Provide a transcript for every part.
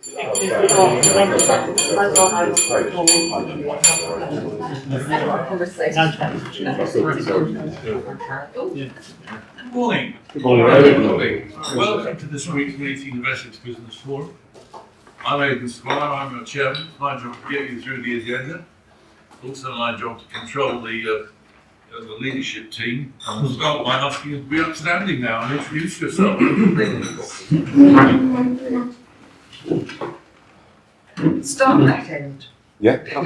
Morning. Good morning. Welcome to this week's meeting of Essex Business Forum. I'm Maylin, I'm your chairman. It's my job to get you through the agenda. Also my job to control the leadership team. I'll start by asking you to be upstanding now and introduce yourself. Start that end. Yeah. All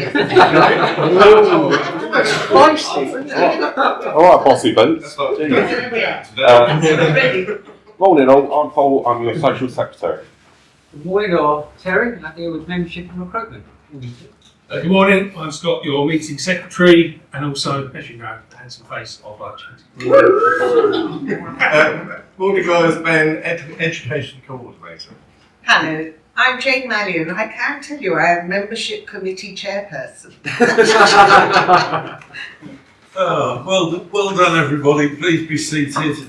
right, bossy boots. Morning all, I'm Paul, I'm your social secretary. Good morning all, Terry, I deal with membership and recruitment. Good morning, I'm Scott, your meeting secretary, and also, as you know, the handsome face of our Morning guys, Ben, education coordinator. Hello, I'm Jane Maylin. I can tell you I am membership committee chairperson. Well done everybody, please be seated.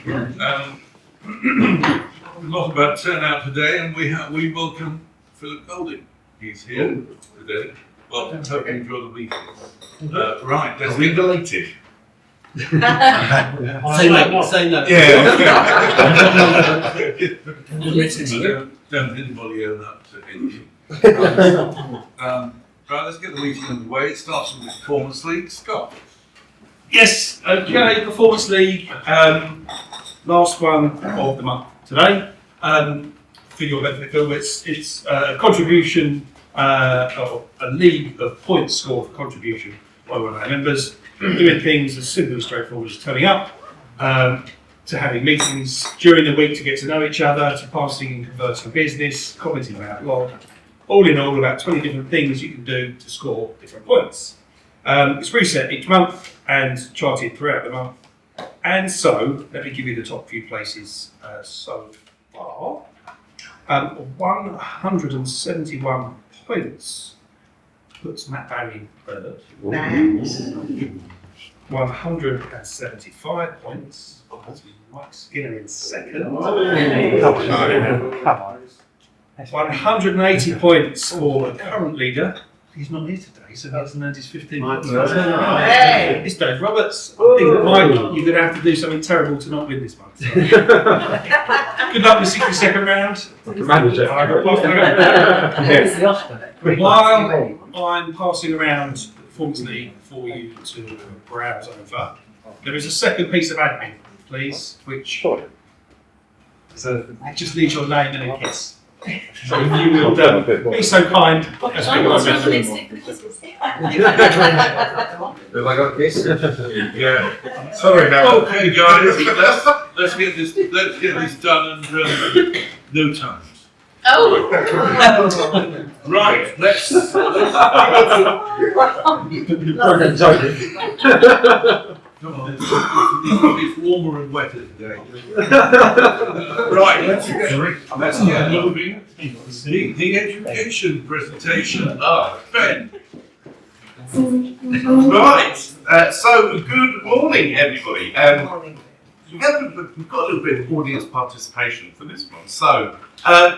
A lot about turnout today, and we welcome Philip Golding. He's here today. Well, hope you enjoy the meeting. Right, let's get delighted. Say no. Don't anybody own up to anything. Right, let's get the meeting underway. It starts with the Performance League. Scott. Yes, okay, Performance League, last one of the month today. For your benefit, Phil, it's a contribution, or a league of points scored for contribution by one of our members, doing things as simple and straightforward as turning up, to having meetings during the week to get to know each other, to passing and converting business, commenting on Outlaw. All in all, about 20 different things you can do to score different points. It's reset each month and charted throughout the month. And so, let me give you the top few places so far. 171 points puts Matt Barry third. 175 points puts Mike Skinner in second. 180 points for the current leader. He's not here today, so he hasn't earned his 15 points. Hey. It's Dave Roberts. I think, Mike, you're going to have to do something terrible to not win this month. So. Good luck with the 62nd round. While I'm passing around the Performance League for you to browse over, there is a second piece of admin, please, which just needs your name and a kiss. So if you will be so kind as to go around. Have I got a kiss? Yeah. Sorry now. Okay guys, let's get this done and no time. Oh! Right, let's it's warmer and wetter today. Right, let's get moving. The education presentation. Ben. Right, so good morning everybody. We've got a little bit of audience participation for this one. So,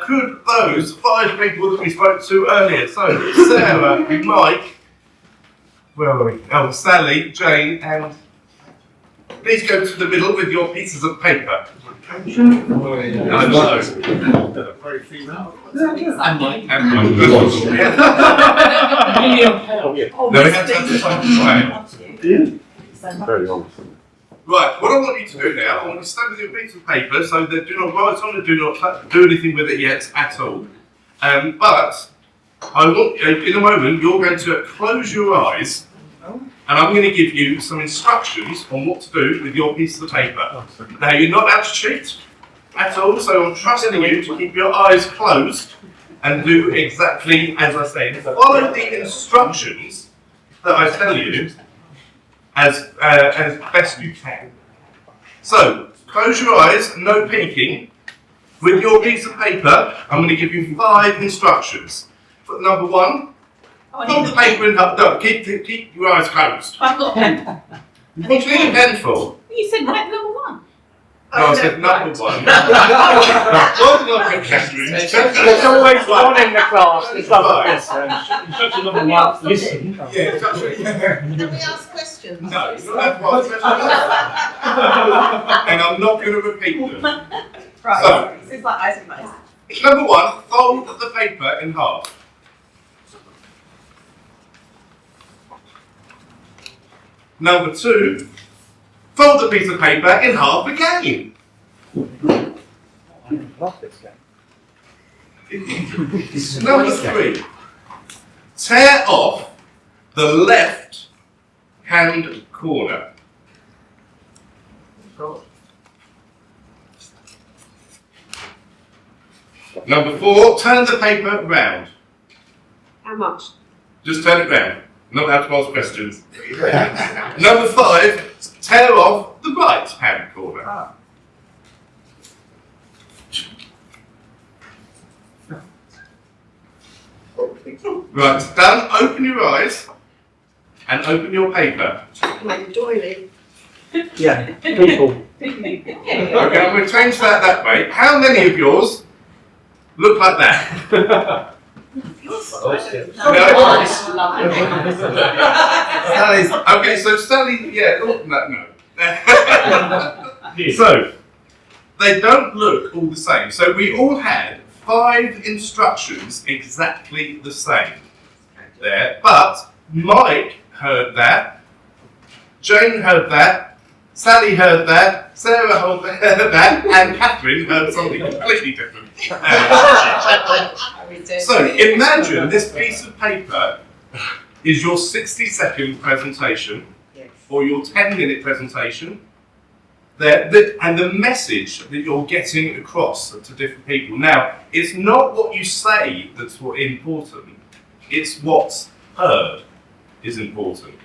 could those 5 people that we spoke to earlier, so Sarah, Mike, where are we? Oh, Sally, Jane, and please go to the middle with your pieces of paper. Very female. And Mike. No, we have to have the time to play. Very honest. Right, what I want you to do now, I want you to stand with your piece of paper so that do not write on it, do not do anything with it yet at all. But I want, in a moment, you're going to close your eyes and I'm going to give you some instructions on what to do with your piece of paper. Now, you're not allowed to cheat at all, so I'm trusting you to keep your eyes closed and do exactly as I say. Follow the instructions that I tell you as best you can. So, close your eyes, no peeking. With your piece of paper, I'm going to give you 5 instructions. For number 1, hold the paper in up, no, keep your eyes closed. I've got a pen. What do you need a pen for? You said right number 1. No, I said number one. Why did I pick Catherine? There's always one in the class that Right. doesn't listen. Such a number one, listen. Yeah, exactly. Can we ask questions? No, you're not allowed to ask questions. And I'm not going to repeat them. Right, So- this is like Isaac Nice. Number one, fold the paper in half. Number two, fold the piece of paper in half again. Number three, tear off the left hand corner. Number four, turn the paper round. How much? Just turn it round. Not have to ask questions. Number five, tear off the right hand corner. Right, done. Open your eyes and open your paper. Like a doily. Yeah, people. Okay, I'm going to change that way. How many of yours look like that? Sally's, okay, so Sally, yeah, oh, no. So, they don't look all the same. So we all had 5 instructions exactly the same there, but Mike heard that, Jane heard that, Sally heard that, Sarah heard that, and Catherine heard something completely different. So imagine this piece of paper is your 60-second presentation or your 10-minute presentation and the message that you're getting across to different people. Now, it's not what you say that's important, it's what's heard is important.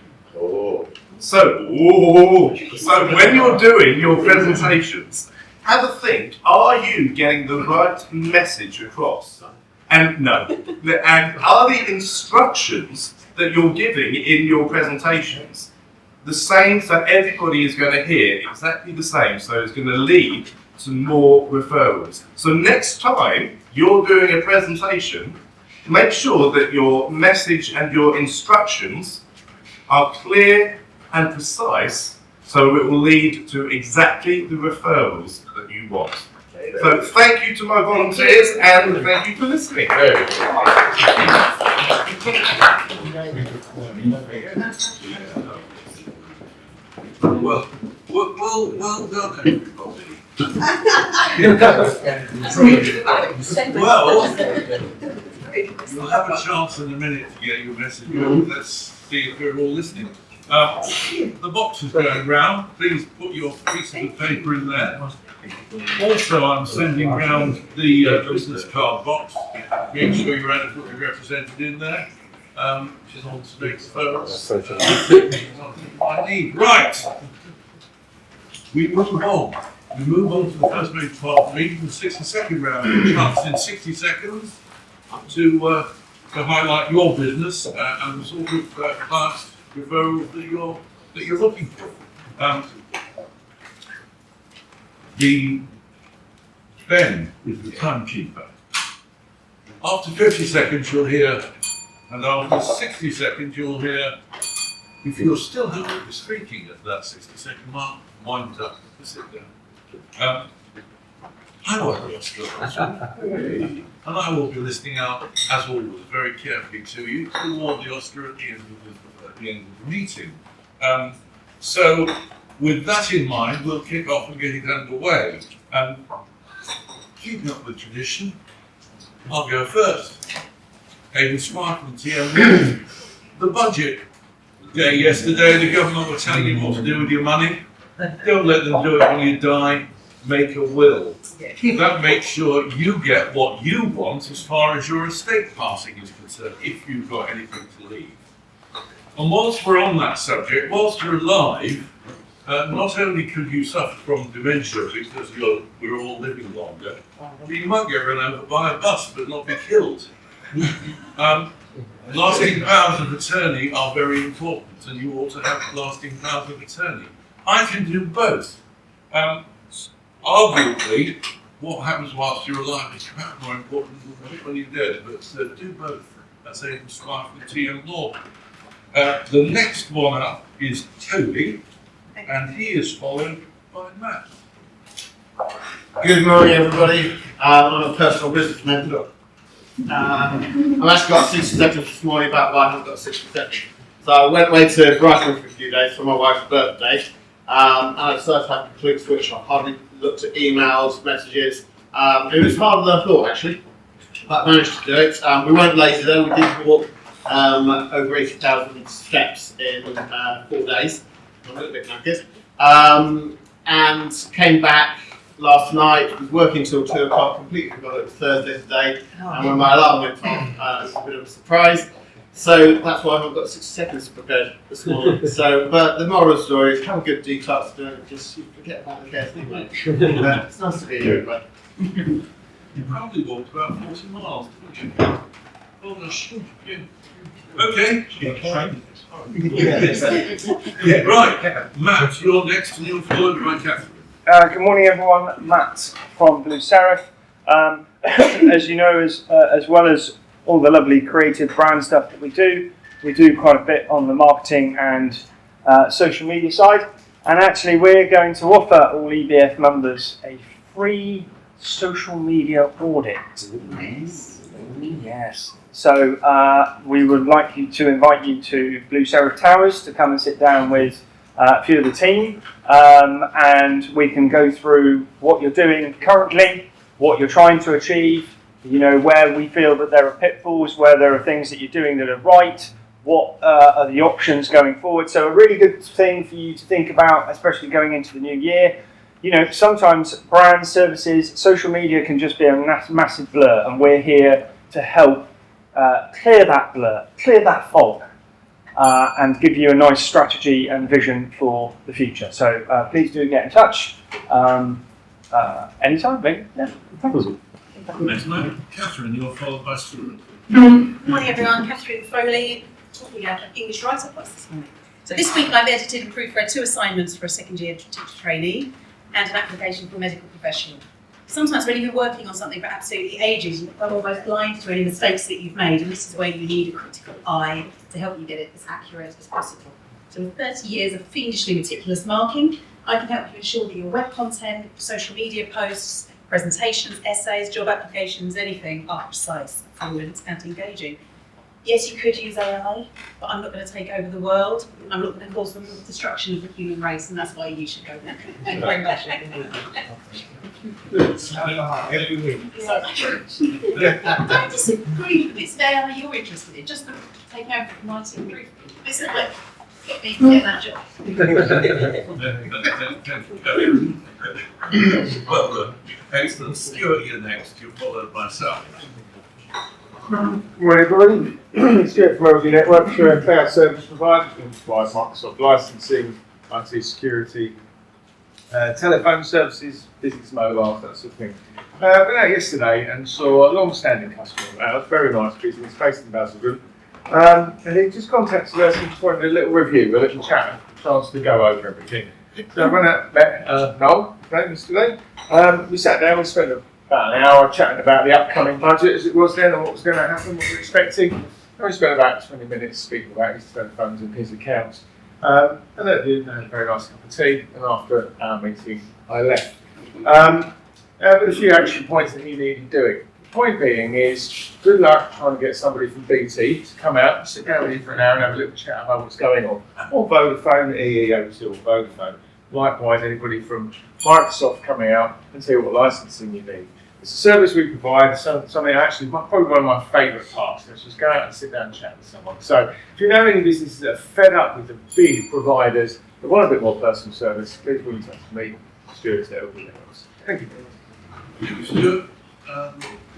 So when you're doing your presentations, have a think, are you getting the right message across? And are the instructions that you're giving in your presentations the same so everybody is going to hear exactly the same, so it's going to lead to more referrals. So next time you're doing a presentation, make sure that your message and your instructions are clear and precise, so it will lead to exactly the referrals that you want. So thank you to my volunteers and thank you for listening. Well done, everybody. Well, you'll have a chance in a minute to get your message over. Let's see if we're all listening. The box is going round. Please put your piece of paper in there. Also, I'm sending round the business card box. Make sure you're adequately represented in there. Which is on speaks first. I need. Right. We move on. We move on to the first major part of the meeting, the 60-second round. Chance in 60 seconds to highlight your business and the sort of class referrals that you're looking for. Ben is the timekeeper. After 50 seconds you'll hear, and after 60 seconds you'll hear, if you're still happy speaking at that 60-second mark, wind up and sit down. I work the Oscar, and I will be listening out, as always, very carefully to you to award the Oscar at the end of the meeting. So, with that in mind, we'll kick off and get it underway. Keeping up with tradition, I'll go first. Aidan Smart from TM. The budget day yesterday, the government were telling you what to do with your money. Don't let them do it when you die. Make a will. That makes sure you get what you want as far as your estate passing is concerned, if you've got anything to leave. And whilst we're on that subject, whilst you're alive, not only could you suffer from dementia because we're all living longer, but you might get run over by a bus but not be killed. Lasting powers of attorney are very important, and you ought to have lasting powers of attorney. I can do both. arguably, what happens whilst you're alive is perhaps more important than when you're dead, but do both. That's a strive for tea and law. The next one up is Toby, and he is followed by Matt. Good morning, everybody. I'm a personal business mentor. I've actually got 60 seconds this morning about why I haven't got 60 seconds. So I went away to Brighton for a few days for my wife's birthday, and I decided to have a complete switch off. Hardly looked at emails, messages. It was harder than I thought, actually, but I managed to do it. We weren't lazy though. We did walk over 80,000 steps in 4 days. I'm a little bit knackered. And came back last night, was working till 2 o'clock, completely forgot it was Thursday today, and when my alarm went off, it was a bit of a surprise. So that's why I haven't got 60 seconds prepared this morning. But the moral of the story is have a good detox, don't just forget about the care thing, mate. It's nice to be here, but You probably walked about 40 miles, didn't you? Oh, that's yeah. Okay. Right, Matt, you're next and you're followed by Catherine. Good morning, everyone. Matt from Blue Seraph. As you know, as well as all the lovely creative brand stuff that we do quite a bit on the marketing and social media side. And actually, we're going to offer all EBF members a free social media audit. Yes. So we would like to invite you to Blue Seraph Towers to come and sit down with a few of the team, and we can go through what you're doing currently, what you're trying to achieve, where we feel that there are pitfalls, where there are things that you're doing that are right, what are the options going forward. So a really good thing for you to think about, especially going into the new year. Sometimes brand services, social media can just be a massive blur, and we're here to help clear that blur, clear that fog, and give you a nice strategy and vision for the future. So please do get in touch anytime, maybe. Yeah, thanks. Next man, Catherine, you're followed by Stuart. Good morning, everyone. Catherine Foley, talking about English writer plus this morning. So this week I've edited and proofread 2 assignments for a second-year teacher trainee and an application for a medical professional. Sometimes when you've been working on something for absolutely ages, you're almost blind to any mistakes that you've made, and this is where you need a critical eye to help you get it as accurate as possible. So with 30 years of fiendishly meticulous marking, I can help you ensure that your web content, social media posts, presentations, essays, job applications, anything are precise, fluent and engaging. Yes, you could use AI, but I'm not going to take over the world. I'm not going to cause the destruction of the human race, and that's why you should go there. Thank you very much. Don't disagree with this AI you're interested in, just take over from writing proof. This is like, get me to get that job. Well done. Excellent. Stuart, you're next. You're followed by Sal. Good morning, everybody. Stuart from Overview Network. We're a cloud service provider. We provide Microsoft licensing, IT security, telephone services, business mobiles, that sort of thing. We went out yesterday and saw a long-standing customer of ours, very nice business, based in Basildon. And he just contacted us and wanted a little review, a little chat, a chance to go over everything. So I went out, met Noel, yesterday. We sat down, we spent about an hour chatting about the upcoming budget as it was then and what was going to happen, what we're expecting. And we spent about 20 minutes speaking about his telephones and his accounts. And at the end, I had a very nice cup of tea, and after our meeting, I left. With a few action points that he needed doing. The point being is, good luck trying to get somebody from BT to come out and sit down with you for an hour and have a little chat about what's going on. Or Vodafone, EEO, or Vodafone. Likewise, anybody from Microsoft coming out and tell you what licensing you need. It's a service we provide, something actually probably one of my favourite parts. Let's just go out and sit down and chat with someone. So if you know any businesses that are fed up with the big providers that want a bit more personal service, please be in touch with me, Stuart at Overview Networks. Thank you. Thank you, Stuart.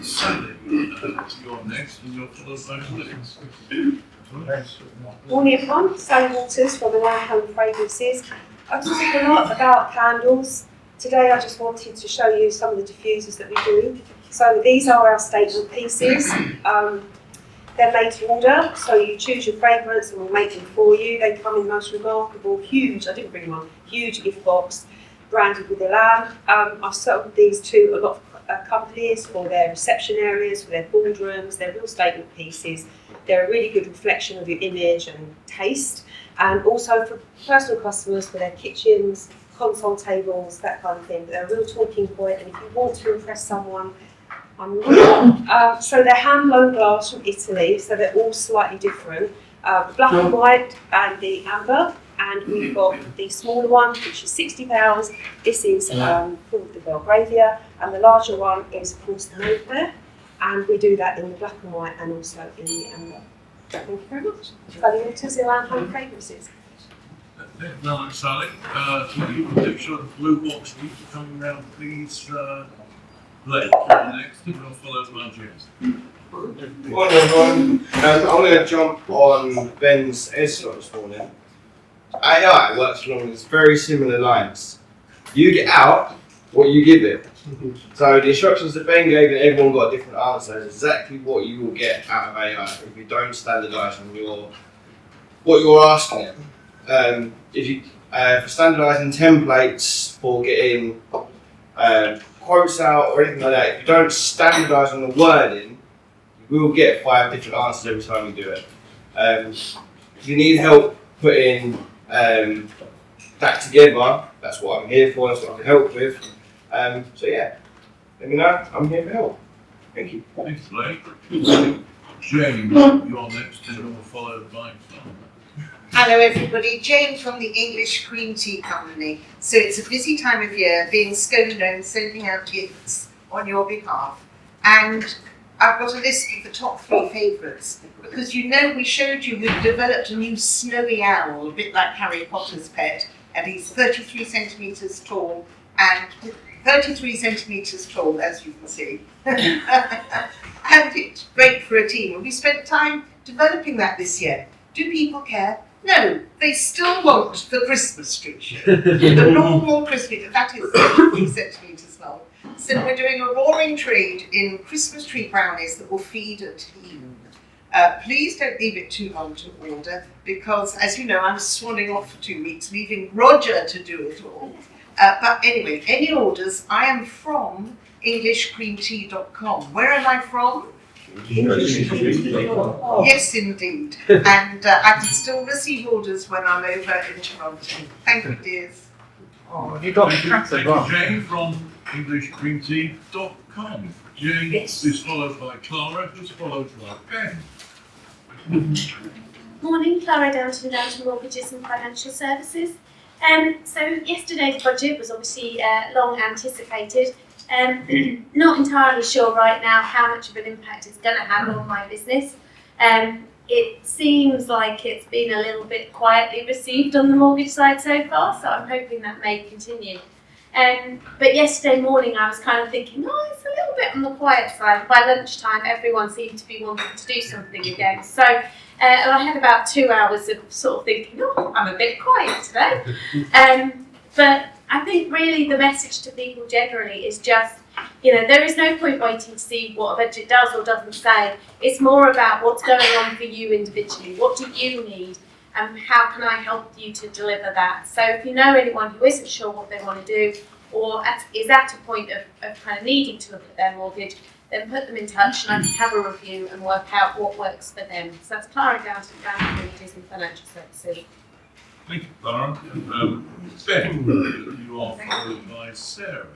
Sally, you're next and you're followed by Liz. Morning, everyone. Sally Waters from Our Home Fragrances. I talked a lot about candles. Today I just wanted to show you some of the diffusers that we do. So these are our statement pieces. They're made to order, so you choose your fragrance and we'll make them for you. They come in the most remarkable, huge, I didn't bring one, huge gift box. branded with Elan. I've sold these to a lot of companies for their reception areas, for their boardrooms. They're real statement pieces. They're a really good reflection of your image and taste, and also for personal customers for their kitchens, console tables, that kind of thing. They're a real talking point, and if you want to impress someone, so they're hand-blown glass from Italy, so they're all slightly different. The black and white and the amber, and we've got the smaller one, which is £60. This is called the Belgravia, and the larger one is of course the Mayfair, and we do that in the black and white and also in the amber. Thank you very much. Fabulous around home fragrances. No, Sally. You can make sure the blue box keeps coming around, please. Blake, you're next, and we'll follow by James. Morning everyone. I'm going to jump on Ben's Edstop this morning. AI works along these very similar lines. You get out what you give it. So the instructions that Ben gave and everyone got a different answer is exactly what you will get out of AI if you don't standardise on what you're asking it. If you for standardising templates for getting quotes out or anything like that, if you don't standardise on the wording, you will get 5 different answers every time you do it. If you need help putting that together, that's what I'm here for, that's what I can help with. So yeah, let me know, I'm here for help. Thank you. Thanks, Blake. James, you're next, and we'll follow by Hello everybody, Jane from the English Cream Tea Company. So it's a busy time of year, being scone and sending out gifts on your behalf. And I've got a list of the top 3 favourites, because you know we showed you we've developed a new snowy owl, a bit like Harry Potter's pet, and he's 33 centimetres tall, and 33 centimetres tall, as you can see. And it's great for a team, and we spent time developing that this year. Do people care? No, they still want the Christmas tree. The normal Christmas tree, that is 33 centimetres long. So we're doing a roaring trade in Christmas tree brownies that will feed a team. Please don't leave it too long to order, because as you know, I'm swanning off for 2 weeks, leaving Roger to do it all. But anyway, any orders, I am from EnglishCreamTea.com. Where am I from? Yes, indeed. And I can still receive orders when I'm over in Toronto. Thank you, dears. Oh, have you got Thank you, Jane from EnglishCreamTea.com. Jane is followed by Clara, who's followed by Ben. Morning, Clara Downton Mortgages and Financial Services. So yesterday's budget was obviously long anticipated. Not entirely sure right now how much of an impact it's going to have on my business. It seems like it's been a little bit quietly received on the mortgage side so far, so I'm hoping that may continue. But yesterday morning I was kind of thinking, oh, it's a little bit on the quiet side. By lunchtime everyone seemed to be wanting to do something again. So I had about 2 hours of sort of thinking, oh, I'm a bit quiet today. But I think really the message to people generally is just, you know, there is no point waiting to see what a budget does or doesn't say. It's more about what's going on for you individually. What do you need? And how can I help you to deliver that? So if you know anyone who isn't sure what they want to do or is at a point of kind of needing to look at their mortgage, then put them in touch and I can have a review and work out what works for them. So that's Clara Downton Mortgages and Financial Services. Thank you, Clara. Ben, you are followed by Sarah.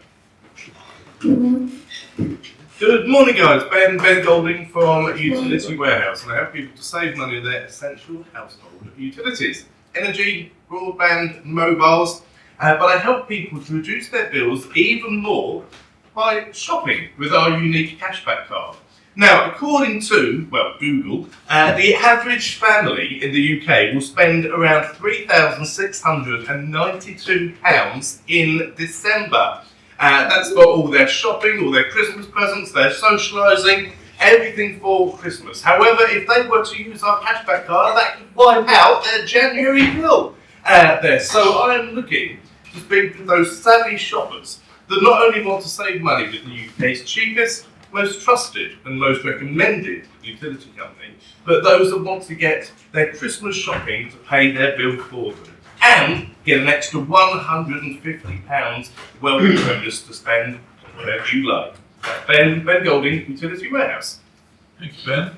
Good morning, guys. Ben Golding from Utility Warehouse, and I help people to save money on their essential household utilities, energy, broadband, mobiles, but I help people to reduce their bills even more by shopping with our unique cashback card. Now, according to, well, Google, the average family in the UK will spend around £3,692 in December. That's for all their shopping, all their Christmas presents, their socialising, everything for Christmas. However, if they were to use our cashback card, that could wipe out their January bill there. So I am looking to speak to those savvy shoppers that not only want to save money with the UK's cheapest, most trusted and most recommended utility company, but those that want to get their Christmas shopping to pay their bill for them. and get an extra £150 welcome bonus to spend whenever you like. Ben Golding, Utility Warehouse. Thanks, Ben.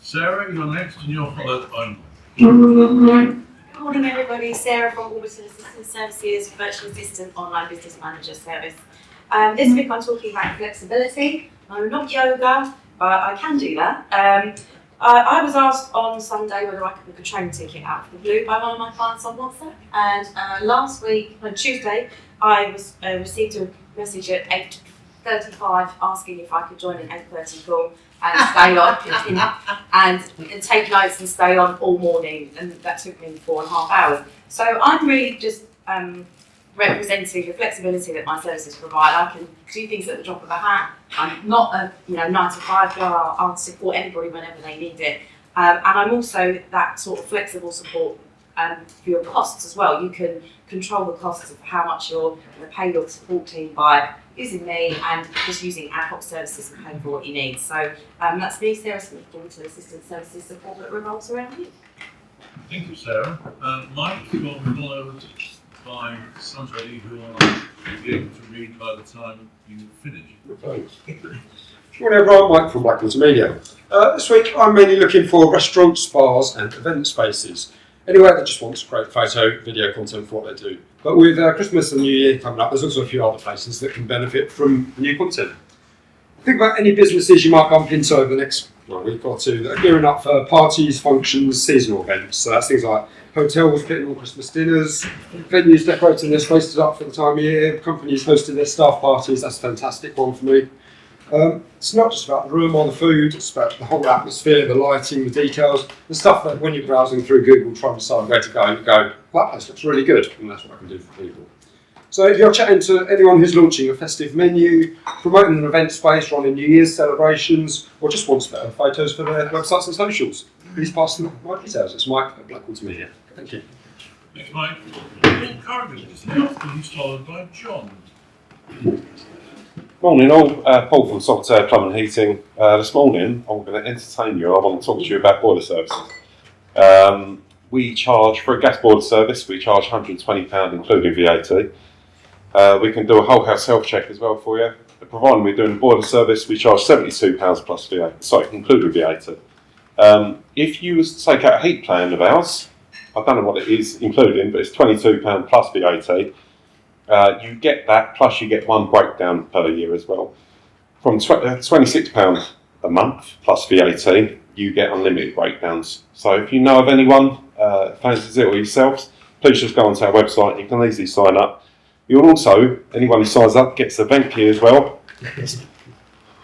Sarah, you're next, and you're followed by. Good morning, everybody. Sarah from Orbital Assistance Services, Virtual Assistant Online Business Manager Service. This week I'm talking about flexibility. I'm not yoga, but I can do that. I was asked on Sunday whether I could book a train ticket out for the blue by one of my clients on WhatsApp. And last week, on Tuesday, I received a message at 8:35 asking if I could join an 8:30 call and stay on and take notes and stay on all morning, and that took me 4.5 hours. So I'm really just representing the flexibility that my services provide. I can do things at the drop of a hat. I'm not a 9 to 5 girl. I'll support anybody whenever they need it, and I'm also that sort of flexible support for your costs as well. You can control the costs of how much you're going to pay your support team by using me and just using ad hoc services and paying for what you need. So that's me, Sarah Smith, to Assistant Services support that revolves around you. Thank you, Sarah. Mike, you're followed by somebody who will be able to read by the time you finish. Thanks. Good morning, everyone. Mike from Blackwood Media. This week I'm mainly looking for restaurants, spas and event spaces. Anywhere that just wants great photo, video content for what they do. But with Christmas and New Year coming up, there's also a few other places that can benefit from new content. Think about any businesses you might bump into over the next week or two that are gearing up for parties, functions, seasonal events. So that's things like hotels putting on Christmas dinners, venues decorating their spaces up for the time of year, companies hosting their staff parties. That's a fantastic one for me. It's not just about the room or the food, it's about the whole atmosphere, the lighting, the details, the stuff that when you're browsing through Google trying to decide where to go, you go, well, that place looks really good, and that's what I can do for people. So if you're chatting to anyone who's launching a festive menu, promoting an event space, running New Year's celebrations, or just wants better photos for their websites and socials, please pass them my details. It's Mike at Blackwood Media. Thank you. Thanks, Mike. Paul Carrigan is next, and he's followed by John. Morning all, Paul from Solitaire Plumbing and Heating. This morning I'm going to entertain you. I want to talk to you about boiler services. We charge, for a gas boiler service, we charge £120 including VAT. We can do a whole house health check as well for you. Providing we're doing a boiler service, we charge £72 plus VAT, sorry, including VAT. If you was to take out a heat plan of ours, I don't know what it is including, but it's £22 plus VAT. You get that, plus you get one breakdown per year as well. From £26 a month plus VAT, you get unlimited breakdowns. So if you know of anyone fancies it or yourselves, please just go onto our website. You can easily sign up. You'll also, anyone who signs up gets a vent key as well.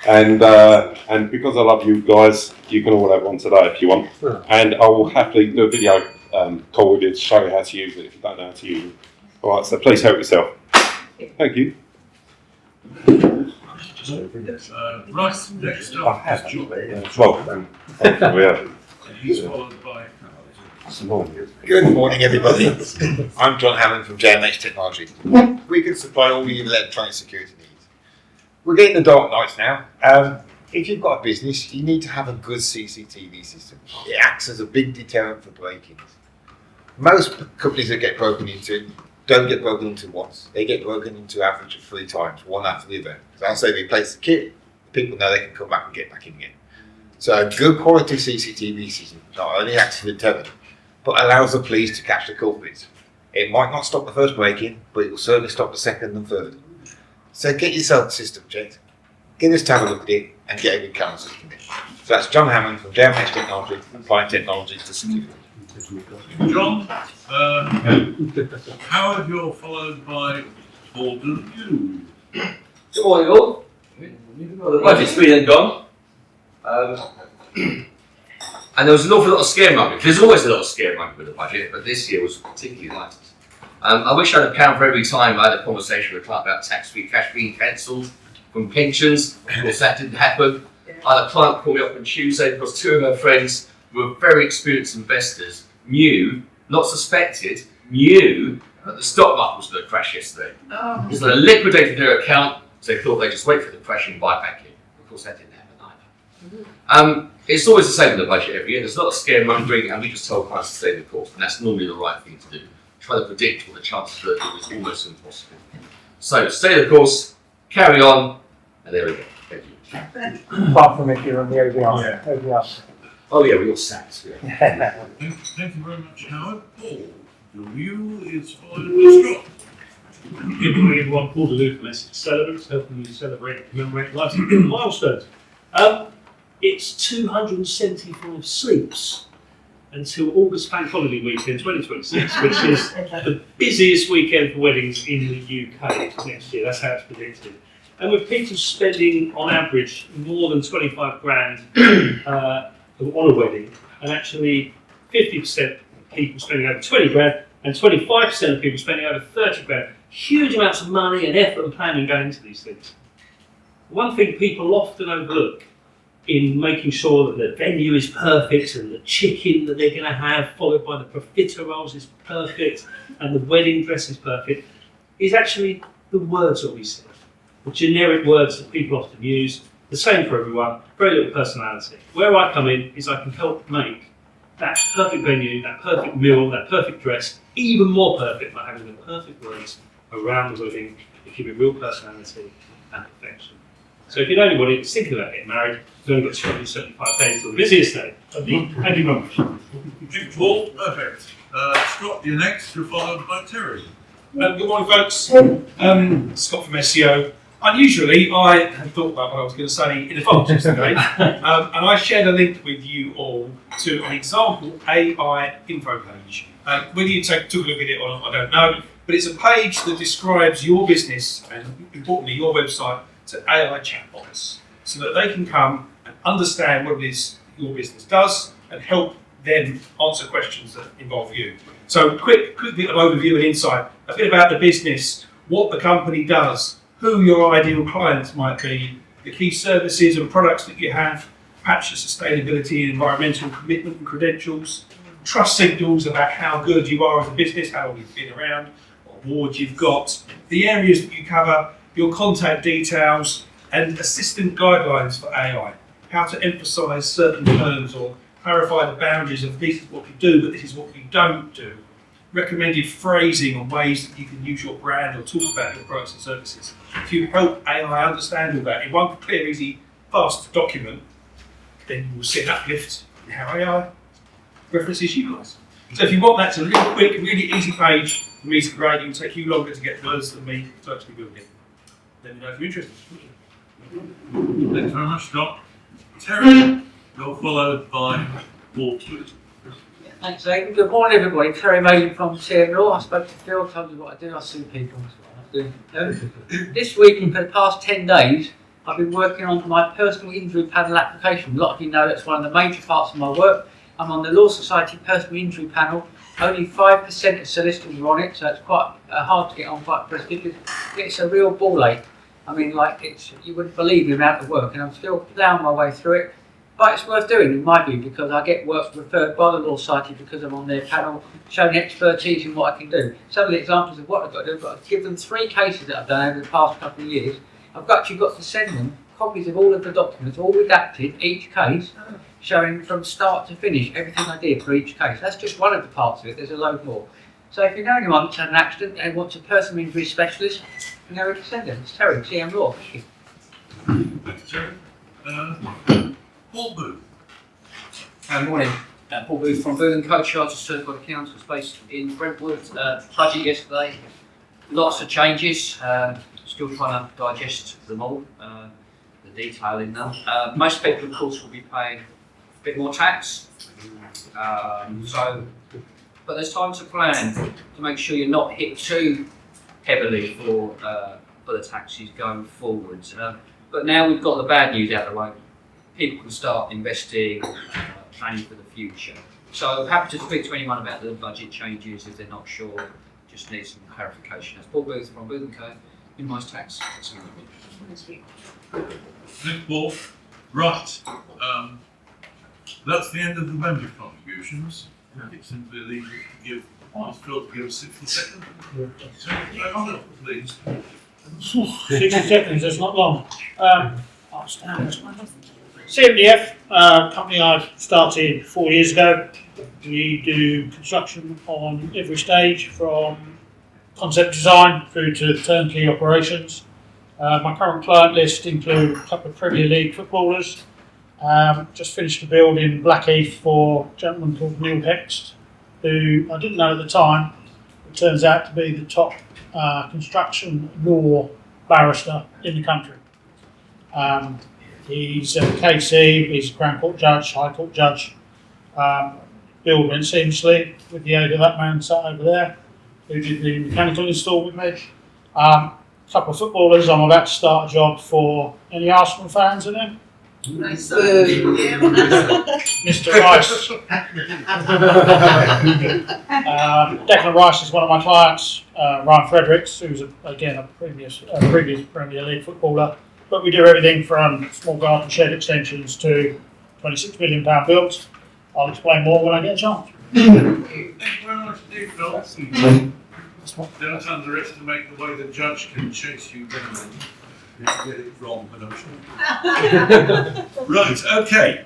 And because I love you guys, you can all have one today if you want. And I will happily do a video call with you to show you how to use it if you don't know how to use it. All right, so please help yourself. Thank you. Right, next up is John. He's followed by. Good morning, everybody. I'm John Hammond from JMH Technology. We can supply all your electronic security needs. We're getting the dark nights now. If you've got a business, you need to have a good CCTV system. It acts as a big deterrent for break-ins. Most companies that get broken into don't get broken into once. They get broken into average of 3 times, one after the other. So I'll say they replace the kit, people know they can come back and get back in again. So a good quality CCTV system not only acts as a deterrent, but allows the police to catch the culprits. It might not stop the first break-in, but it will certainly stop the second and third. So get yourself the system checked, get us to have a look at it, and get a good camera system in. So that's John Hammond from JMH Technology, applying technology to security. John, Howard, you're followed by Alden Yu. Good morning all. The budget's been and gone. And there was an awful lot of scaremongering. There's always a lot of scaremongering with the budget, but this year was particularly light. I wish I had a pound for every time I had a conversation with a client about tax-free cash being cancelled from pensions. Of course, that didn't happen. I had a client call me up on Tuesday because 2 of her friends who were very experienced investors knew, not suspected, knew that the stock market was going to crash yesterday. So they liquidated their account, so they thought they'd just wait for the crash and buy back in. Of course, that didn't happen either. It's always the same in the budget every year. There's a lot of scaremongering, and we just tell clients to stay the course, and that's normally the right thing to do. try to predict what the chances are doing is almost impossible. So stay the course, carry on, and there we go. Thank you. Apart from if you're on the OBR. OBR. Oh yeah, we all sat. Yeah. Thank you very much, Howard. Paul, the review is followed by Scott. Good morning, everyone. Paul DeLue from Essex Celebrants, helping you celebrate and commemorate life's milestones. It's 275 sleeps until August Bank Holiday Weekend 2026, which is the busiest weekend for weddings in the UK next year. That's how it's predicted. And with people spending, on average, more than 25 grand on a wedding, and actually 50% of people spending over 20 grand, and 25% of people spending over 30 grand. Huge amounts of money and effort and planning going into these things. One thing people often overlook in making sure that the venue is perfect and the chicken that they're going to have, followed by the profiteroles, is perfect, and the wedding dress is perfect, is actually the words that we say. The generic words that people often use, the same for everyone, very little personality. Where I come in is I can help make that perfect venue, that perfect meal, that perfect dress, even more perfect by having the perfect words around the wedding that give it real personality and perfection. So if you know anybody that's thinking about getting married, you've only got 275 days till the busiest day of the annual month. Thank you, Paul. Perfect. Scott, you're next. You're followed by Terry. Good morning, folks. Scott from SEO. Unusually, I had thought about what I was going to say in advance yesterday, and I shared a link with you all to an example AI info page. Whether you took a look at it or not, I don't know, but it's a page that describes your business and, importantly, your website to AI chatbots, so that they can come and understand what it is your business does and help them answer questions that involve you. So, quick bit of overview and insight, a bit about the business, what the company does, who your ideal clients might be, the key services and products that you have, perhaps your sustainability and environmental commitment and credentials, trust signals about how good you are as a business, how long you've been around, what awards you've got, the areas that you cover, your contact details, and assistant guidelines for AI, how to emphasise certain terms or clarify the boundaries of this is what you do, but this is what you don't do. Recommended phrasing on ways that you can use your brand or talk about your products and services. If you help AI understand all that in one clear, easy, fast document, then you will see an uplift in how AI references you guys. So if you want that, it's a really quick, really easy page for me to create. It will take you longer to get words than me to actually build it. Let me know if you're interested. Thanks very much, Scott. Terry, you're followed by Paul. Thanks, Aidan. Good morning, everybody. Terry Maylin from TM Law. I spoke to Phil, told you what I do. I sue people. That's what I do. This week and for the past 10 days, I've been working on my personal injury panel application. A lot of you know that's one of the major parts of my work. I'm on the Law Society Personal Injury Panel. Only 5% of solicitors are on it, so it's quite hard to get on, quite prestigious. It's a real ball ache. I mean, you wouldn't believe the amount of work, and I'm still plowing my way through it. But it's worth doing, in my view, because I get work referred by the Law Society because I'm on their panel, showing expertise in what I can do. Some of the examples of what I've got to do, but I've given 3 cases that I've done over the past couple of years. I've actually got to send them copies of all of the documents, all redacted, each case, showing from start to finish everything I did for each case. That's just one of the parts of it, there's a load more. So if you know anyone that's had an accident and wants a personal injury specialist, you know where to send them. It's Terry, TM Law. Thanks, Terry. Paul Booth. Good morning. Paul Booth from Booth & Co. Chartered Certified Accountants based in Brentwood. Budget yesterday, lots of changes. Still trying to digest them all, the detail in them. Most people, of course, will be paying a bit more tax. But there's time to plan to make sure you're not hit too heavily for the taxes going forward. But now we've got the bad news out of the way. People can start investing, planning for the future. So I'm happy to speak to anyone about the budget changes if they're not sure, just need some clarification. That's Paul Booth from Booth & Co. Minimise tax. Thanks, Paul. Right. That's the end of the member contributions. It's simply leave it to ask Phil to give us 60 seconds. Please. 60 seconds, that's not long. CMDF, company I started 4 years ago. We do construction on every stage from concept design through to turnkey operations. My current client list include a couple of Premier League footballers. Just finished a build in Blackheath for a gentleman called Neil Hext, who I didn't know at the time. It turns out to be the top construction law barrister in the country. He's a KC, he's a Crown Court judge, High Court judge. Build went seamlessly with the aid of that man sat over there, who did the mechanical install with me. Couple of footballers, I'm about to start a job for any Arsenal fans in there? Nice. Mr. Rice. Declan Rice is one of my clients. Ryan Fredericks, who's again a previous Premier League footballer. But we do everything from small garden shed extensions to £26 million builds. I'll explain more when I get a chance. Thank you very much indeed, Phil. Don't underestimate the way the judge can chase you down. You get it wrong, but I'm sure. Right, okay.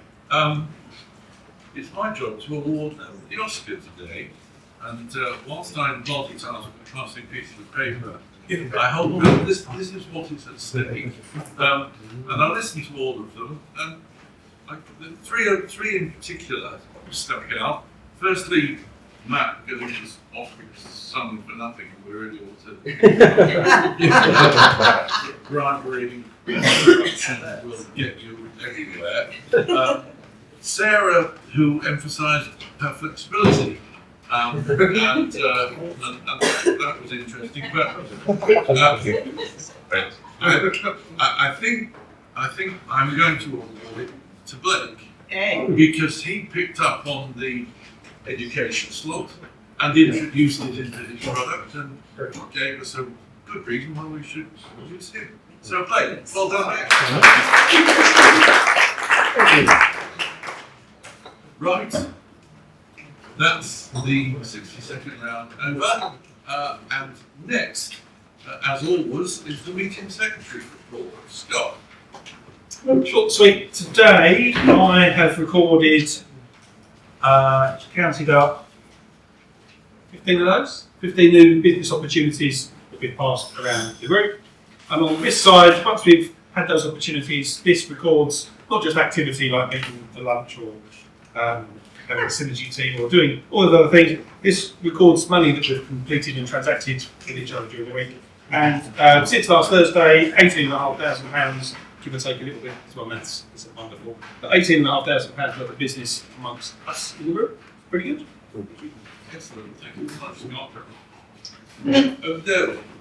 It's my job to award the Oscar today, and whilst I'm multitasked with passing pieces of paper, I hold this is what is at stake, and I listen to all of them, and three in particular stuck out. Firstly, Matt, because he was offering something for nothing, and we really ought to bribery will get you everywhere. Sarah, who emphasised her flexibility, and that was interesting. But I think I'm going to award it to Blake because he picked up on the education slot and introduced it into his product and gave us a good reason why we should use him. So Blake, well done. Right, that's the 60-second round over. And next, as always, is the meeting secretary report. Scott. Short sweet. Today I have recorded, counted up 15 of those, 15 new business opportunities that we've passed around the group. And on this side, once we've had those opportunities, this records not just activity like making the lunch or having a synergy team or doing all of the other things. This records money that we've completed and transacted with each other during the week. And since last Thursday, £18,500, give or take a little bit, it's my maths, it's wonderful. But £18,500 worth of business amongst us in the group. Pretty good. Excellent, thank you very much, Scott.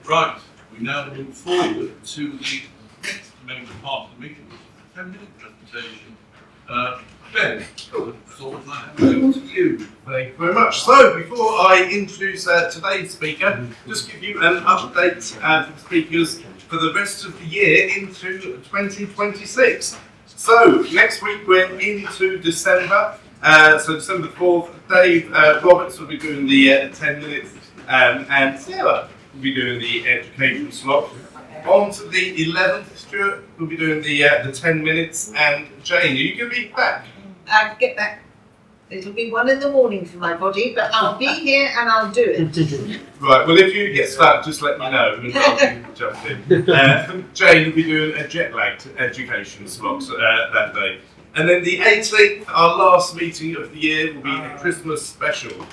Right, we now move forward to the next main part of the meeting, which is the 10-minute presentation. Ben, that's all I have to you. Thank you very much. So, before I introduce today's speaker, just give you an update for speakers for the rest of the year into 2026. So, next week we're into December. So December 4th, Dave Roberts will be doing the 10 minutes and Sarah will be doing the education slot. On to the 11th, Stuart will be doing the 10 minutes and Jane, are you going to be back? I'll get back. It'll be 1 in the morning for my body, but I'll be here and I'll do it. Right, well if you get stuck, just let me know and I can jump in. Jane will be doing a jet lagged education slot that day. And then the 18th, our last meeting of the year, will be a Christmas special.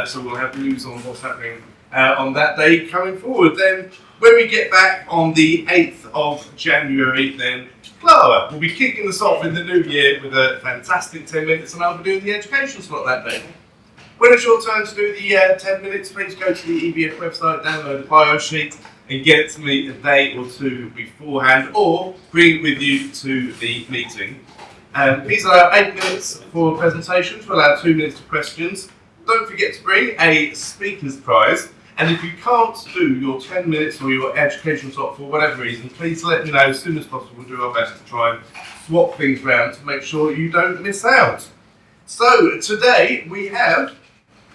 So we'll have news on what's happening on that day coming forward. Then when we get back on the 8th of January, then Clara will be kicking us off in the new year with a fantastic 10 minutes and I'll be doing the education slot that day. When it's your turn to do the 10 minutes, please go to the EBF website, download the bio sheet and get it to me a day or two beforehand or bring it with you to the meeting. Please allow 8 minutes for presentation to allow 2 minutes for questions. Don't forget to bring a speaker's prize. And if you can't do your 10 minutes or your education slot for whatever reason, please let me know as soon as possible. We'll do our best to try and swap things around to make sure you don't miss out. So today we have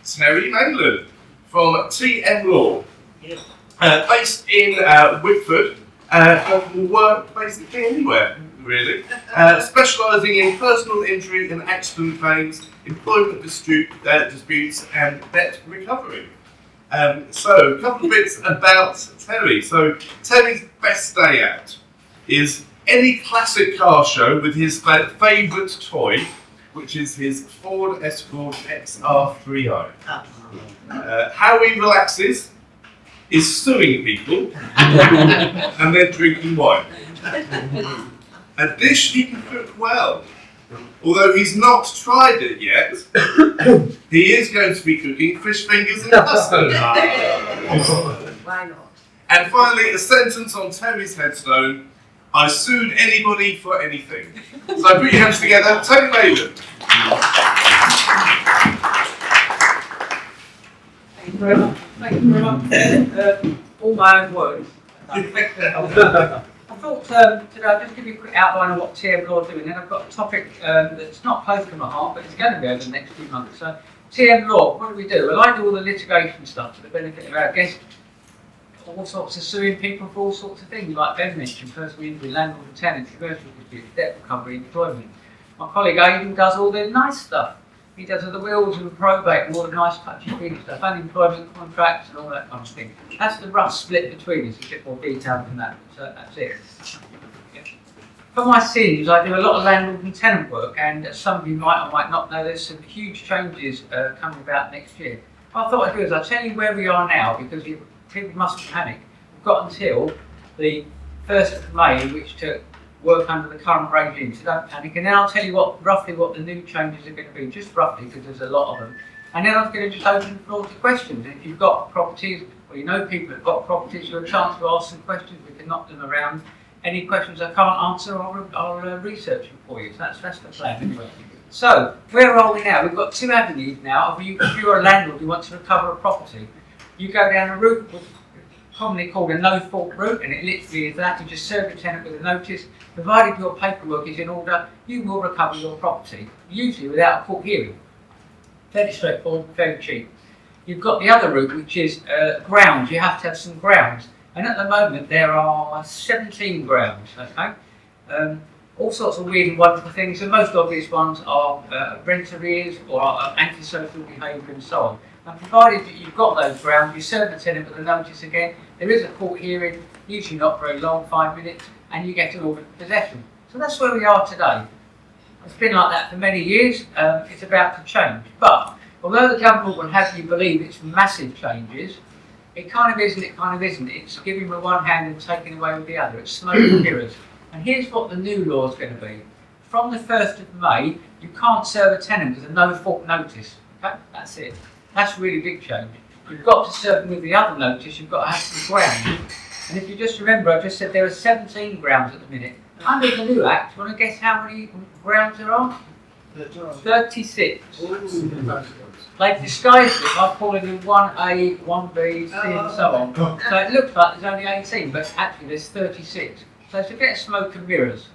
Terry Maylin from TM Law, based in Whitford, and will work basically anywhere. really, specialising in personal injury and accident claims, employment disputes and debt recovery. So, a couple of bits about Terry. So, Terry's best day out is any classic car show with his favourite toy, which is his Ford Escort XR3i. How he relaxes is suing people and then drinking wine. A dish he can cook well. Although he's not tried it yet, he is going to be cooking fish fingers and custard. Why not? And finally, a sentence on Terry's headstone: I sued anybody for anything. So put your hands together, Terry Maylin. Thank you very much. Thank you very much. All my own words. I thought today I'll just give you a quick outline of what TM Law are doing. Then I've got a topic that's not close to my heart, but it's going to be over the next few months. So, TM Law, what do we do? Well, I do all the litigation stuff for the benefit of our guests. All sorts of suing people for all sorts of things, like Ben mentioned, personal injury, landlord and tenant, commercial disputes, debt recovery, employment. My colleague Aidan does all the nice stuff. He does all the wills and probate and all the nice touchy-feely stuff, unemployment contracts and all that kind of thing. That's the rough split between us, a bit more detailed than that, so that's it. Yeah. For my sins, I do a lot of landlord and tenant work, and as some of you might or might not know, there's some huge changes coming about next year. What I thought I'd do is I'll tell you where we are now, because people mustn't panic. We've got until the 1st of May, which to work under the current regime, so don't panic. And then I'll tell you roughly what the new changes are going to be, just roughly, because there's a lot of them. And then I'm going to just open the floor to questions. If you've got properties, or you know people who've got properties, you've got a chance to ask some questions. We can knock them around. Any questions I can't answer, I'll research them for you. So that's the plan anyway. So, where are we now? We've got two avenues now. If you're a landlord who wants to recover a property, you go down a route which is commonly called a no-fault route, and it literally is that. You just serve the tenant with a notice. Provided your paperwork is in order, you will recover your property, usually without a court hearing. Very straightforward, very cheap. You've got the other route, which is grounds. You have to have some grounds. And at the moment, there are 17 grounds, okay? All sorts of weird and wonderful things. The most obvious ones are rent arrears or antisocial behaviour and so on. And provided that you've got those grounds, you serve the tenant with a notice again, there is a court hearing, usually not very long, 5 minutes, and you get an order of possession. So that's where we are today. It's been like that for many years. It's about to change. But although the government will have you believe it's massive changes, it kind of isn't, it kind of isn't. It's giving with one hand and taking away with the other. It's smoke and mirrors. And here's what the new law is going to be. From the 1st of May, you can't serve a tenant with a no-fault notice. Okay? That's it. That's a really big change. You've got to serve them with the other notice, you've got to have some grounds. And if you just remember, I just said there are 17 grounds at the minute. Under the new Act, do you want to guess how many grounds there are? 36. They've disguised it by calling them 1A, 1B, C and so on. So it looks like there's only 18, but actually there's 36. So it's a bit of smoke and mirrors.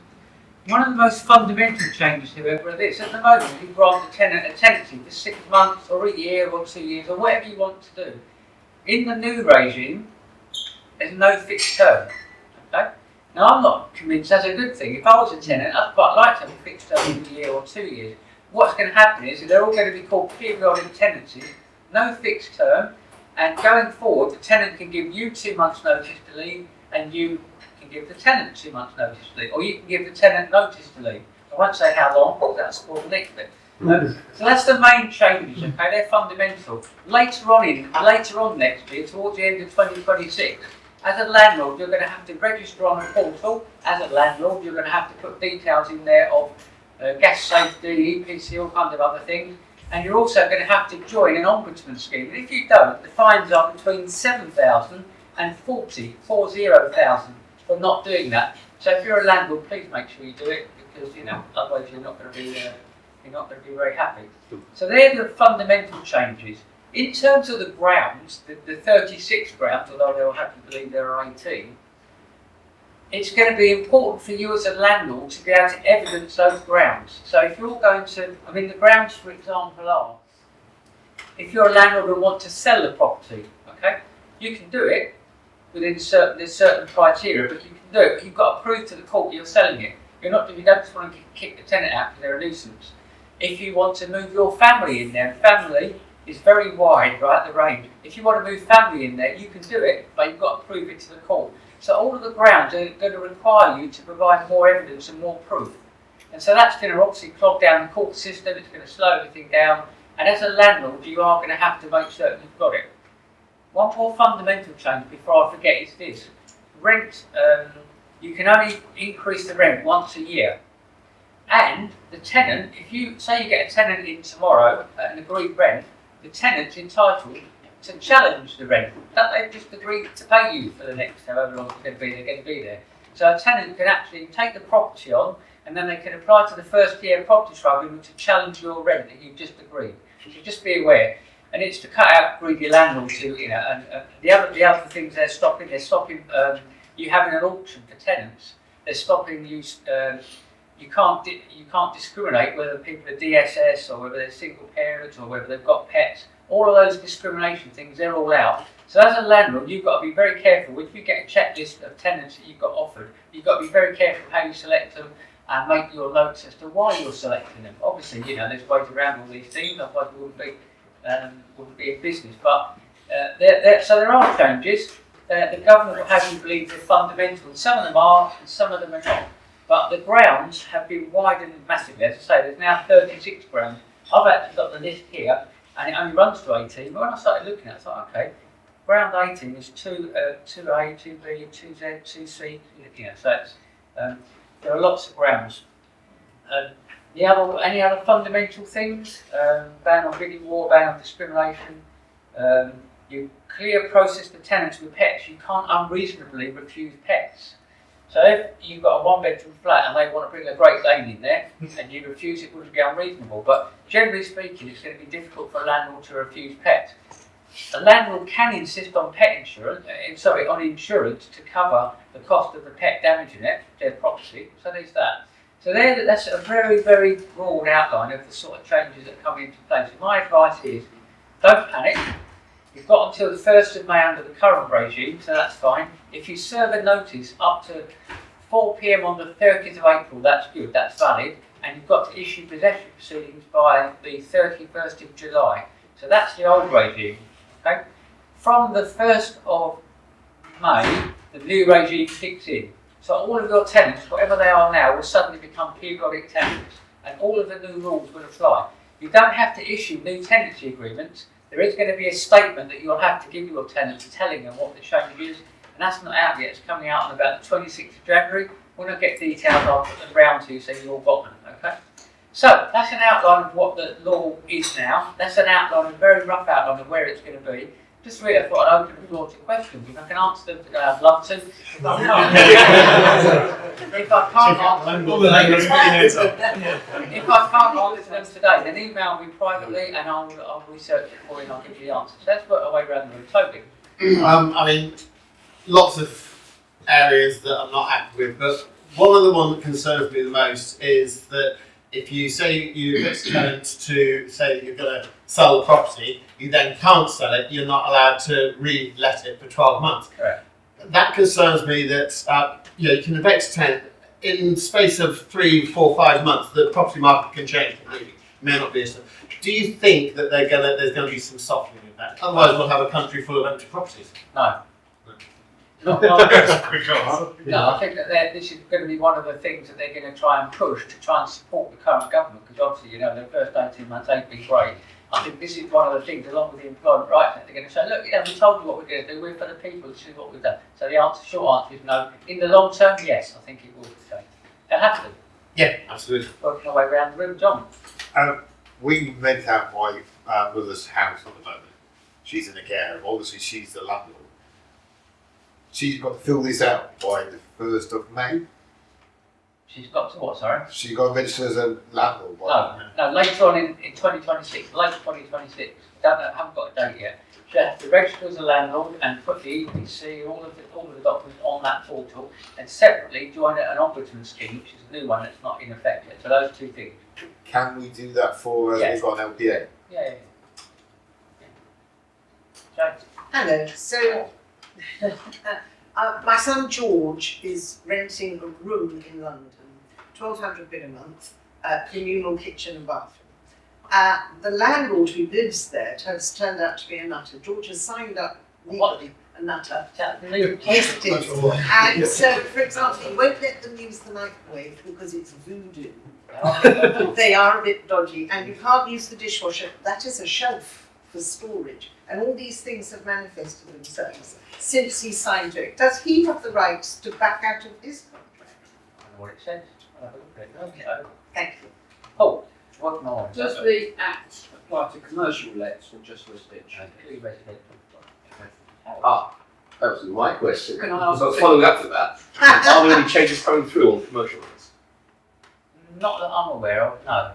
One of the most fundamental changes, however, are this. At the moment, you grant the tenant a tenancy for 6 months or a year or 2 years or whatever you want to do. In the new regime, there's no fixed term. Okay? Now, I'm not convinced that's a good thing. If I was a tenant, I'd quite like to have a fixed term in a year or 2 years. What's going to happen is they're all going to be called periodic tenancies, no fixed term, and going forward, the tenant can give you 2 months' notice to leave, and you can give the tenant 2 months' notice to leave, or you can give the tenant notice to leave. I won't say how long, because that's for the next bit. So that's the main changes, okay? They're fundamental. Later on next year, towards the end of 2026, as a landlord, you're going to have to register on a portal. As a landlord, you're going to have to put details in there of gas safety, EPC, all kinds of other things. And you're also going to have to join an ombudsman scheme. And if you don't, the fines are between 7,000 and 40,000 for not doing that. So if you're a landlord, please make sure you do it, because otherwise you're not going to be very happy. So they're the fundamental changes. In terms of the grounds, the 36 grounds, although they'll have to believe there are 18, it's going to be important for you as a landlord to be able to evidence those grounds. So if you're going to, the grounds, for example, are, if you're a landlord and want to sell the property, okay, you can do it within certain criteria, but you can do it, but you've got to prove to the court you're selling it. you don't just want to kick the tenant out because they're a nuisance. If you want to move your family in there, family is very wide, right, the range. If you want to move family in there, you can do it, but you've got to prove it to the court. So all of the grounds are going to require you to provide more evidence and more proof. And so that's going to obviously clog down the court system, it's going to slow everything down, and as a landlord, you are going to have to make certain you've got it. One more fundamental change before I forget is this. Rent, you can only increase the rent once a year. And the tenant, if you say you get a tenant in tomorrow at an agreed rent, the tenant's entitled to challenge the rent. Don't they just agree to pay you for the next however long it's going to be, they're going to be there. So a tenant can actually take the property on, and then they can apply to the first year property tribunal to challenge your rent that you've just agreed. So just be aware. And it's to cut out greedy landlords who, you know, and the other things they're stopping you having an auction for tenants. They're stopping you. You can't discriminate whether people are DSS or whether they're single parents or whether they've got pets. All of those discrimination things, they're all out. So as a landlord, you've got to be very careful. If you get a checklist of tenants that you've got offered, you've got to be very careful how you select them and make your notes as to why you're selecting them. Obviously, you know, there's ways around all these things, otherwise we wouldn't be in business. But so there are changes. The government will have you believe they're fundamental, and some of them are, and some of them are not. But the grounds have been widened massively. As I say, there's now 36 grounds. I've actually got the list here, and it only runs to 18. But when I started looking at it, I thought, okay, ground 18 is 2A, 2B, 2Z, 2C. You know, so it's, there are lots of grounds. Any other fundamental things? Ban on bidding war, ban on discrimination. You clear process for tenants with pets. You can't unreasonably refuse pets. So if you've got a one-bedroom flat and they want to bring a Great Dane in there and you refuse, it wouldn't be unreasonable. But generally speaking, it's going to be difficult for a landlord to refuse pets. A landlord can insist on pet insurance, on insurance to cover the cost of the pet damaging their property. So there's that. So that's a very, very broad outline of the sort of changes that come into place. So my advice is, don't panic. You've got until the 1st of May under the current regime, so that's fine. If you serve a notice up to 4 PM on the 30th of April, that's good, that's valid, and you've got to issue possession proceedings by the 31st of July. So that's the old regime. Okay? From the 1st of May, the new regime kicks in. So all of your tenants, whatever they are now, will suddenly become periodic tenants, and all of the new rules will apply. You don't have to issue new tenancy agreements. There is going to be a statement that you'll have to give your tenants telling them what the change is, and that's not out yet. It's coming out on about the 26th of January. When I get details, I'll put them round to you so you've all got them, okay? So that's an outline of what the law is now. That's an outline, a very rough outline of where it's going to be. Just really, I thought I'd open the floor to questions. If I can answer them today, I'd love to. If I can't answer them today, then email me privately and I'll research it for you and I'll give you the answers. Let's work our way around the room. Toby. I mean, lots of areas that I'm not happy with, but one of the ones that concerns me the most is that if you say you get tenants to say that you're going to sell the property, you then can't sell it, you're not allowed to re-let it for 12 months. Correct. That concerns me that you can evict a tenant in the space of 3, 4, 5 months. The property market can change completely. May not be so. Do you think that there's going to be some softening of that? Otherwise, we'll have a country full of empty properties. No. No, I think that this is going to be one of the things that they're going to try and push to try and support the current government, because obviously, you know, the first 18 months ain't been great. I think this is one of the things, along with the Employment Rights Act, they're going to say, look, you know, we told you what we're going to do, we're for the people, this is what we've done. So the short answer is no. In the long term, yes, I think it will change. It has to. Yeah, absolutely. Working our way around the room, John. We rent out my mother's house at the moment. She's in a care home. Obviously, she's the landlord. She's got to fill this out by the 1st of May. She's got to what, sorry? She's got to register as a landlord. No, later on in 2026, late 2026. Haven't got a date yet. She has to register as a landlord and put the EPC, all of the documents on that portal, and separately join an ombudsman scheme, which is a new one that's not in effect yet. So those two things. Can we do that for her? We've got an LPA? Yeah. James. Hello. So, my son George is renting a room in London, £1,200 a month, communal kitchen and bathroom. The landlord who lives there has turned out to be a nutter. George has signed up legally a nutter. Yes, it is. And so, for example, he won't let them use the microwave because it's voodoo. They are a bit dodgy, and you can't use the dishwasher. That is a shelf for storage. And all these things have manifested themselves since he signed it. Does he have the rights to back out of his contract? I don't know what it says. Okay. Thank you. Oh, what more? Does the Act apply to commercial lets or just residential? Ah, that was my question. Can I ask So a following up to that, are there any changes coming through on commercial ones? Not that I'm aware of, no.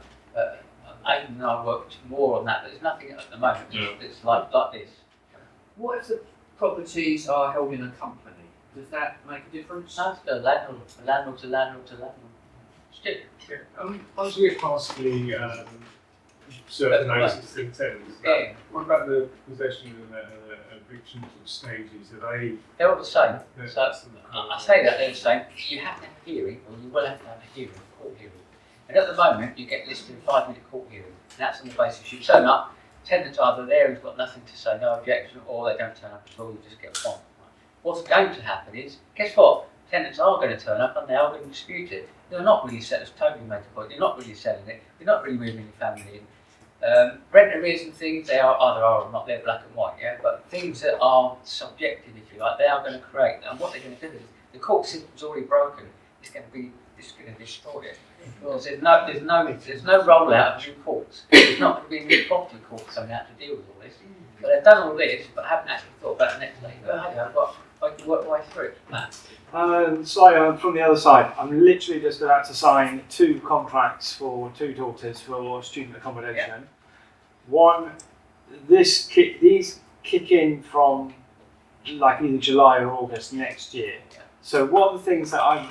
Aidan and I worked more on that, but there's nothing at the moment. It's like this. What if the properties are held in a company? Does that make a difference? No, it's the landlord to landlord. Still. Once we get past the certain notices and tenants, Yeah. what about the possession and eviction sort of stages? Are they? They're all the same. They're- So I say that they're the same. You have to have a hearing, or you will have to have a hearing, a court hearing. And at the moment, you get listed a 5-minute court hearing. And that's on the basis you turn up, tenant's either there who's got nothing to say, no objection, or they don't turn up at all, you just get one. What's going to happen is, guess what? Tenants are going to turn up and they are going to dispute it. You're not really selling, as Toby made the point, you're not really selling it, you're not really moving your family in. Rent arrears and things, they are either are or not, they're black and white, yeah? But things that are subjective, if you like, they are going to create, and what they're going to do is, the court system's already broken, it's going to destroy it. Because there's no rollout of new courts. There's not going to be a new property court coming out to deal with all this. But they've done all this, but haven't actually thought about the next day. I can work my way through it. So from the other side, I'm literally just about to sign 2 contracts for 2 daughters for student accommodation. Yeah. One, these kick in from like either July or August next year. So what are the things that I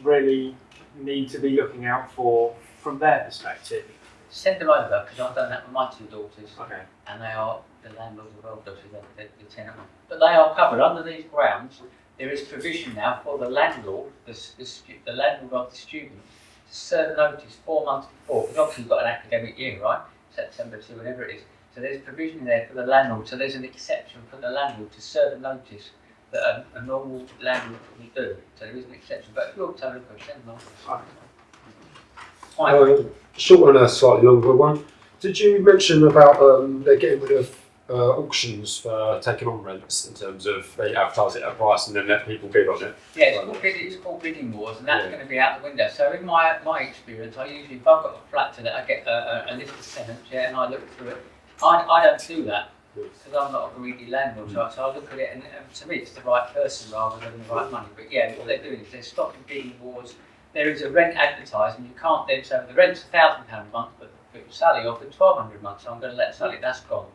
really need to be looking out for from their perspective? Send them over, because I've done that with my 2 daughters. Okay. And they are the landlords of well, obviously they're the tenant. But they are covered under these grounds. There is provision now for the landlord, the landlord of the student, to serve notice 4 months before. Because obviously you've got an academic year, right? September to whenever it is. So there's provision there for the landlord. So there's an exception for the landlord to serve a notice that a normal landlord wouldn't do. So there is an exception. But if you're telling them, send them over. Short one and a slightly longer one. Did you mention about they're getting rid of auctions for taking on rents in terms of they advertise it at a price and then let people bid on it? Yeah, it's called bidding wars, and that's going to be out the window. So in my experience, I usually, if I've got a flat to let, I get a list of tenants, yeah, and I look through it. I don't do that because I'm not a greedy landlord, so I look at it, and to me, it's the right person rather than the right money. But yeah, what they're doing is they're stopping bidding wars. There is a rent advertised, and you can't then say the rent's £1,000 a month, but Sally offered £1,200 a month, so I'm going to let Sally. That's gone.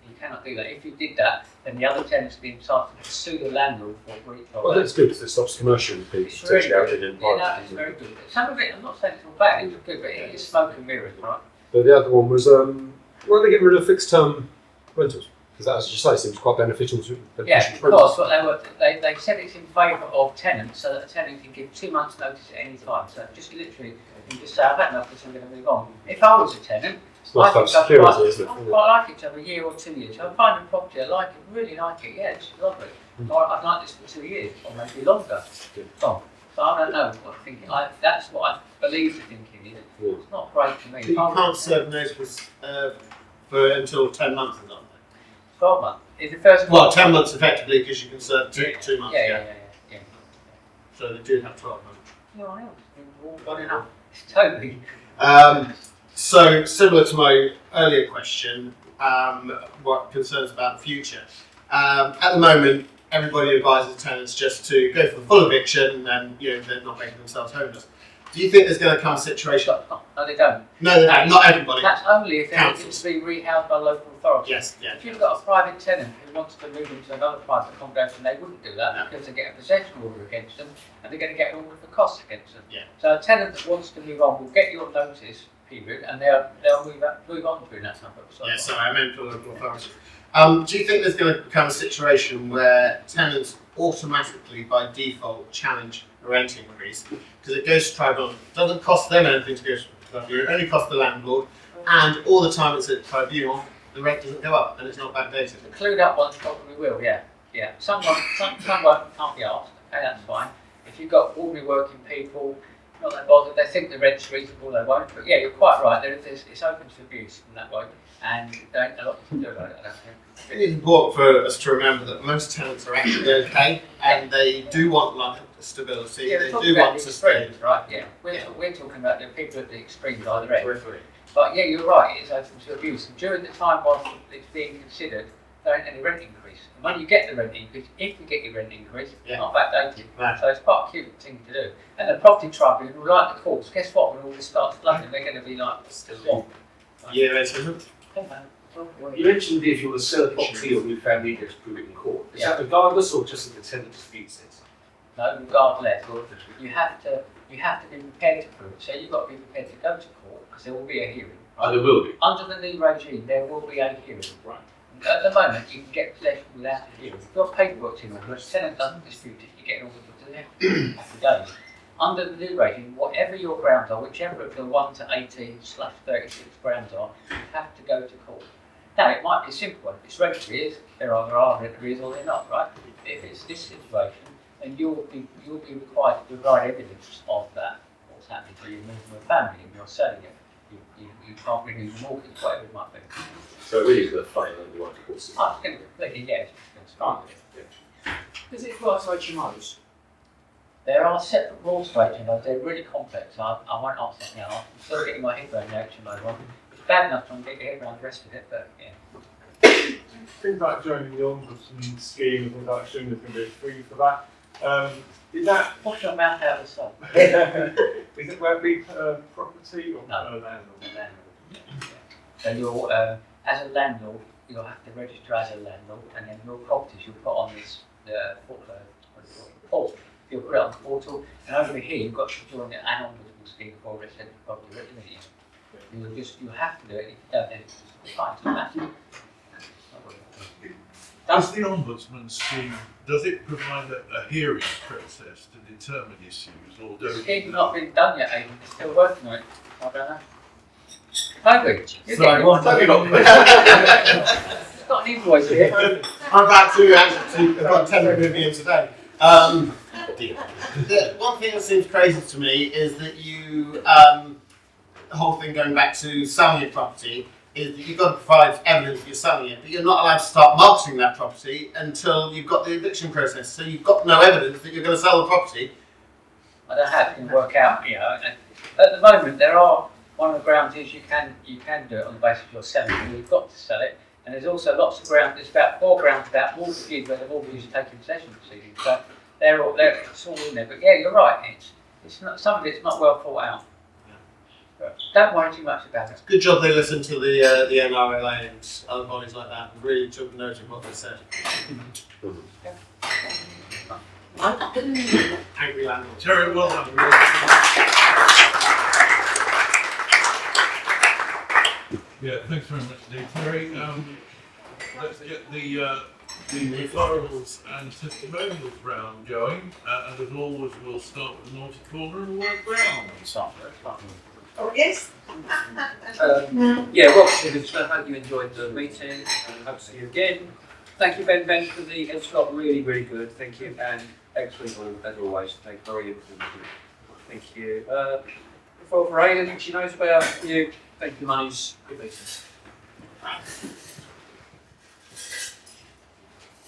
You cannot do that. If you did that, then the other tenants would be entitled to sue the landlord for breach of Well, that's good because it stops commercial people potentially out in private. Yeah, it's very good. Some of it, I'm not saying it's all bad, it's good, but it is smoke and mirrors, right? But the other one was, why are they getting rid of fixed term rentals? Because that, as you say, seems quite beneficial to Yeah, because what they said it's in favour of tenants, so that a tenant can give 2 months' notice at any time. So just literally, you can just say, I've had enough, I'm going to move on. If I was a tenant, nice to have security, isn't it? I quite like it to have a year or 2 years. I find a property, I like it, really like it, yeah, it's lovely. Or I'd like this for 2 years, or maybe longer. So I don't know what I'm thinking. That's what I believe the thinking is. It's not great to me. You can't serve notice for until 10 months, is not 12 months. Is the first well, 10 months effectively because you can serve 2 months. Yeah. So they do have 12 months. Yeah, I know. It's got enough. It's totally. So similar to my earlier question, what concerns about the future? At the moment, everybody advises tenants just to go for the full eviction and they're not making themselves homeless. Do you think there's going to come a situation? No, they don't. No, not everybody. That's only if they're looking to be rehoused by local authorities. Yes, yeah. If you've got a private tenant who wants to move into another private accommodation, they wouldn't do that because they get a possession order against them and they're going to get an order for costs against them. Yeah. So a tenant that wants to move on will get your notice period and they'll move on during that time. Yeah, sorry, I meant for local authorities. Do you think there's going to become a situation where tenants automatically, by default, challenge a rent increase, because it goes to tribunal. It doesn't cost them anything to go to tribunal, it only costs the landlord, and all the time it's at tribunal, the rent doesn't go up and it's not backdated. The clued up ones probably will, yeah. Yeah. Some won't can't be asked, okay, that's fine. If you've got ordinary working people, not that bothered, they think the rent's reasonable, they won't. But yeah, you're quite right, it's open to abuse in that way, and there ain't a lot you can do about it, I don't think. It is important for us to remember that most tenants are actually okay, and they do want like stability, Yeah, they we're do talking about want the to stay. extremes, right? Yeah, we're talking about the people at the extremes either end. But yeah, you're right, it's open to abuse. And during the time whilst it's being considered, there ain't any rent increase. And when you get the rent increase, if you get your rent increase, it's not backdated. So it's quite a cute thing to do. And the property tribunal, like the courts, guess what? When all this starts flooding, they're going to be like, still Yeah, that's You mentioned if you were to sell a property or new family, you have to prove it in court. Is that regardless or just if the tenant disputes it? No, regardless. You have to be prepared to prove it. So you've got to be prepared to go to court because there will be a hearing. Oh, there will be. Under the new regime, there will be a hearing. Right. At the moment, you can get possession without a hearing. If your paperwork's in order, the tenant doesn't dispute it, you get an order to the days. Under the new regime, whatever your grounds are, whichever of the 1 to 18/36 grounds are, you have to go to court. Now, it might be a simple one. If it's rent arrears, there either are rent arrears or they're not, right? If it's this situation, then you'll be required to provide evidence of that, what's happening to you, moving your family, and you're selling it. You can't renew the mortgage, whatever it might be. So it really is going to fight under one court system. Oh, it's going to completely, yes. It's fine. Is it for HMOs? There are separate rules for HMOs. They're really complex. I won't answer that now. I'm still getting my head around the HMO one. It's bad enough trying to get your head around the rest of it, but yeah. Things like joining the ombudsman scheme and things like that, there's going to be a fee for that. Is that wash your mouth out of the sun? Is it where it be property or landlord? So you'll, as a landlord, you'll have to register as a landlord, and then your properties you'll put on this portal. You'll put it on the portal, and over here you've got to join an ombudsman scheme for residential property regulating. You have to do it. If you don't, then it's fine. It's massive. Does the ombudsman scheme, does it provide a hearing process to determine issues, or The does it? scheme's not been done yet, Aidan. They're still working on it. I don't know. Maybe. Sorry, You've got an invoice here. I'm about to actually, I've got a tenant with me in today. The one thing that seems crazy to me is that you, the whole thing going back to selling your property, is that you've got to provide evidence that you're selling it, but you're not allowed to start marketing that property until you've got the eviction process. So you've got no evidence that you're going to sell the property. I don't know how it can work out, you know. And at the moment, there are, one of the grounds is you can do it on the basis you're selling it, you've got to sell it. And there's also lots of grounds, there's about 4 grounds about mortgages where the mortgage is taking possession proceedings. So it's all in there. But yeah, you're right, it's not, some of it's not well thought out. But don't worry too much about it. Good job they listened to the NRLA and other bodies like that and really took note of what they said. Angry landlord. Terry, well done. Yeah, thanks very much, Dave. Terry, let's get the referrals and testimonials round going, and as always, we'll start with the naughty corner and work round. Oh, yes? Yeah, well, I hope you enjoyed the meeting and hope to see you again. Thank you, Ben, for the slot. Really, really good. Thank you. And excellent as always. Thank you. Very informative. Thank you. For Aidan, she knows about you. Thank you, Monies. Good meeting.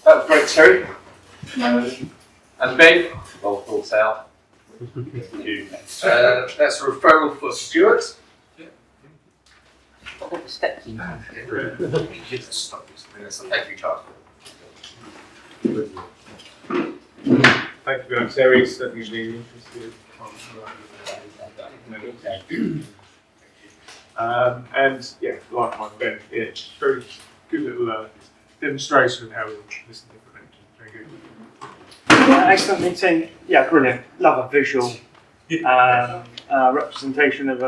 That was great, Terry. And Ben, well thought out. That's a referral for Stuart. I've got the steps in. Thank you, Charles. Thank you very much, Terry. Certainly really interested. And yeah, like my Ben, yeah, very good little demonstration of how we listen to different lectures. Very good. Excellent meeting. Yeah, brilliant. Love a visual representation of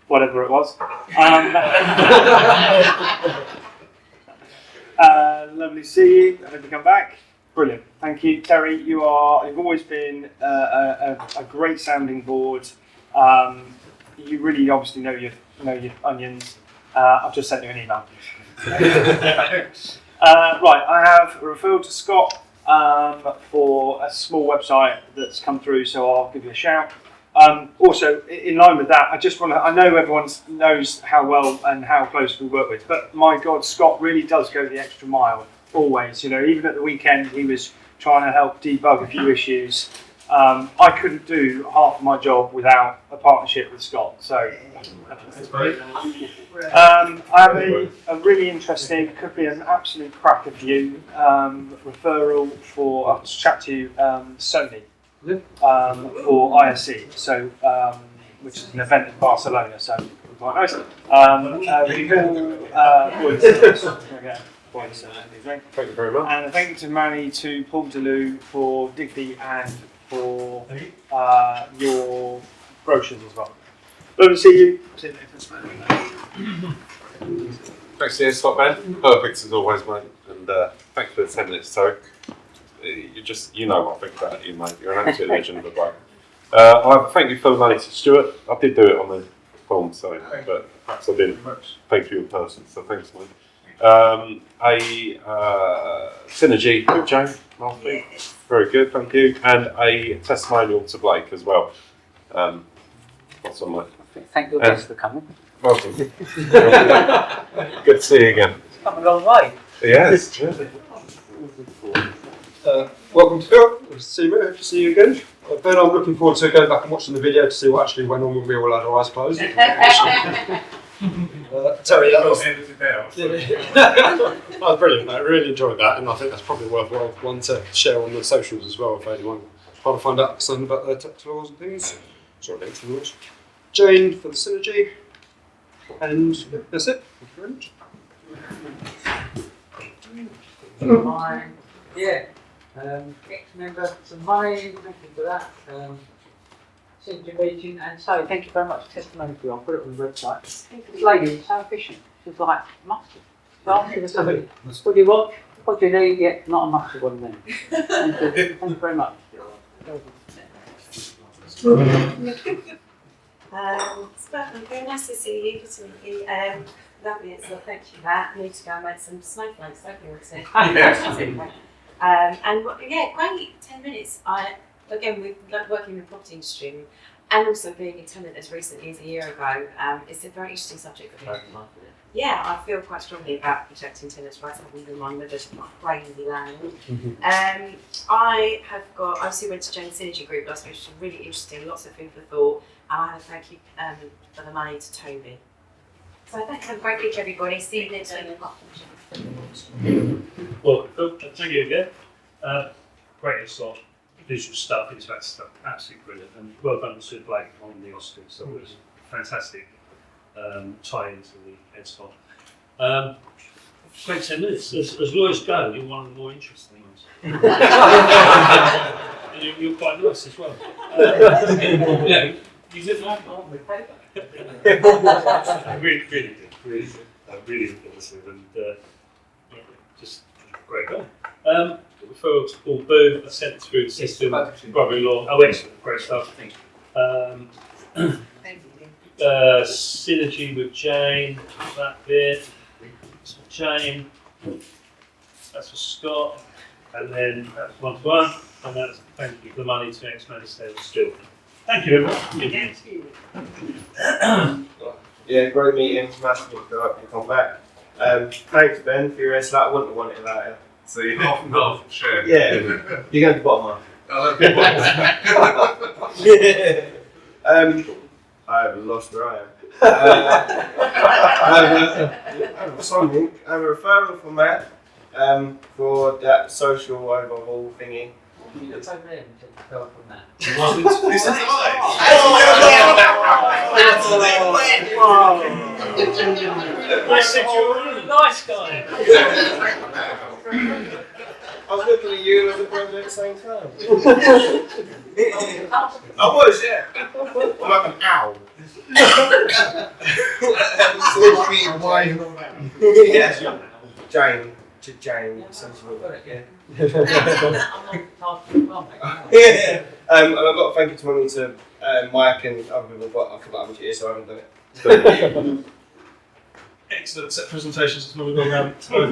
whatever it was. Lovely to see you. I hope you come back. Brilliant, thank you, Terry. You've always been a great sounding board. You really obviously know your onions. I've just sent you an email. Right, I have a referral to Scott for a small website that's come through, so I'll give you a shout. Also, in line with that, I know everyone knows how well and how close we work with, but my God, Scott really does go the extra mile, always. even at the weekend, he was trying to help debug a few issues. I couldn't do half of my job without a partnership with Scott, so. That's great. I have a really interesting, could be an absolute cracker for you, referral for, I'll chat to you, Sony. For ISE, so which is an event in Barcelona, so quite nice. Thank you very much. And thank you to Manny, to Paul DeLu for Digby and for your brochures as well. Lovely to see you. Thanks to you, Scott, man. Perfect as always, mate. And thanks for the 10 minutes, Terry. You know what I think about you, mate. You're an absolute legend of the bloke. I thank you for the money to Stuart. I did do it on the form, so, but perhaps I didn't thank you in person, so thanks, mate. A synergy with Jane last week. Very good, thank you. And a testimonial to Blake as well. What's on mate? Thank your guests for coming. Welcome. Good to see you again. It's come a long way. Yes. Welcome to Phil. Good to see you again. Ben, I'm looking forward to going back and watching the video to see what actually went on when we all had our eyes closed. Terry, that was that was brilliant. I really enjoyed that, and I think that's probably worthwhile one to share on the socials as well if anyone trying to find out something about their tax laws and things. Sorry, links to laws. Jane for the synergy, and that's it. Thank you very much. Yeah. Ex-member some money, thank you for that. Synergy meeting, and so thank you very much for testimony for you. I'll put it on the website. This lady was so efficient. She was like, mustard. So I asked her somebody, what do you want? What do you need? Yeah, not a mustard one then. Thank you very much. It's very nice to see you. Good to meet you. Lovely, so thank you for that. I need to go and make some snowflakes, don't you? Great 10 minutes. Again, with working in the property industry and also being a tenant as recently as a year ago, it's a very interesting subject for me. Yeah, I feel quite strongly about protecting tenants' rights. I think mine with this crazy land. I obviously went to Jane's Synergy Group last week, which was really interesting, lots of food for thought. And I have to thank you for the money to Toby. So I think have a great week, everybody. See you next week. Well, thank you again. Great insight, visual stuff, interactive stuff, absolutely brilliant. And well done to Blake on the Oscars. So it was fantastic tie into the headspot. Great 10 minutes. As lawyers go, you're one of the more interesting ones. And you're quite nice as well. Yeah, you did like really good. Really impressive and just great guy. Referral to Paul Booth, I sent through the system, brother-in-law. Oh, excellent, great stuff. Synergy with Jane, that bit. That's for Jane. That's for Scott. And then that's 1-to-1. And that's thank you for the money to ex-Manchester still. Thank you, everyone. Thank you. Yeah, great meeting. Massive to come back. Thanks, Ben, for your insight. I wouldn't have wanted without you. So you half and half share. Yeah, you're going to bottom half. I haven't lost where I am. Something. I have a referral from Matt for that social overhaul thingy. You looked over there and took the from that. This is I said you were a really nice guy. I was looking at you as a brother at the same time. I was, yeah. I'm like an owl. Yes, Jane, to Jane, essentially. Yeah. Yeah. And I've got to thank you to Mummy, to Mike and other people, but I forgot how much it is, so I haven't done it. Excellent set presentations as well. It's so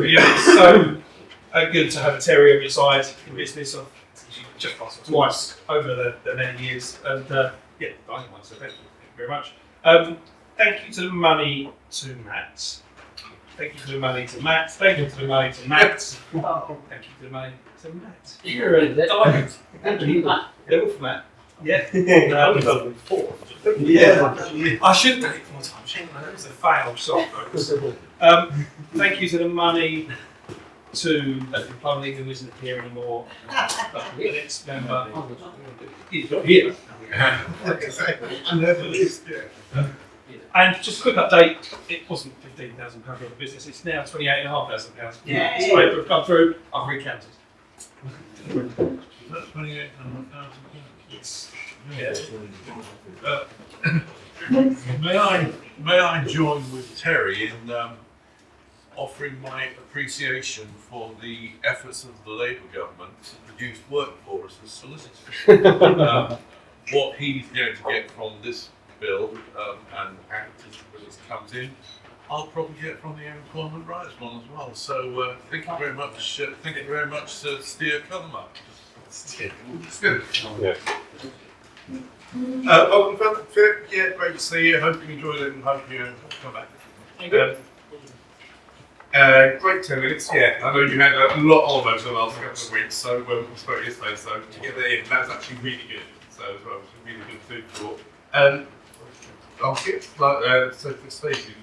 good to have a Terry on your side in business. I've just passed twice over the many years, and yeah, I think so. Thank you very much. Thank you to the money to Matt. Thank you to the money to Matt. Thank you to the money to Matt. Thank you to the money to Matt. You're a diamond. Level for Matt. Yeah. I've done before. Yeah. I should have done it more time. It was a fail. Sorry. Thank you to the money to the public who isn't here anymore. The next member. He's not here. And just a quick update, it wasn't £15,000 worth of business, it's now £28,500. Yeah. This paper have come through, I've recounted. That's 28,500. Yes. Yeah. May I join with Terry in offering my appreciation for the efforts of the Labour government to produce work for us as solicitors. What he's going to get from this bill and as the bill comes in, I'll probably get from the employment rights one as well. So thank you very much. Thank you very much, Steer Cullimer. It's good. Yeah. Welcome, Philip. Yeah, great to see you. Hope you enjoyed it and hope you come back. Great 10 minutes. Yeah, I know you had a lot on over the last couple of weeks, so we spoke yesterday. So to get that in, that was actually really good. So as well, it's really good food for. I'll get so for Steve,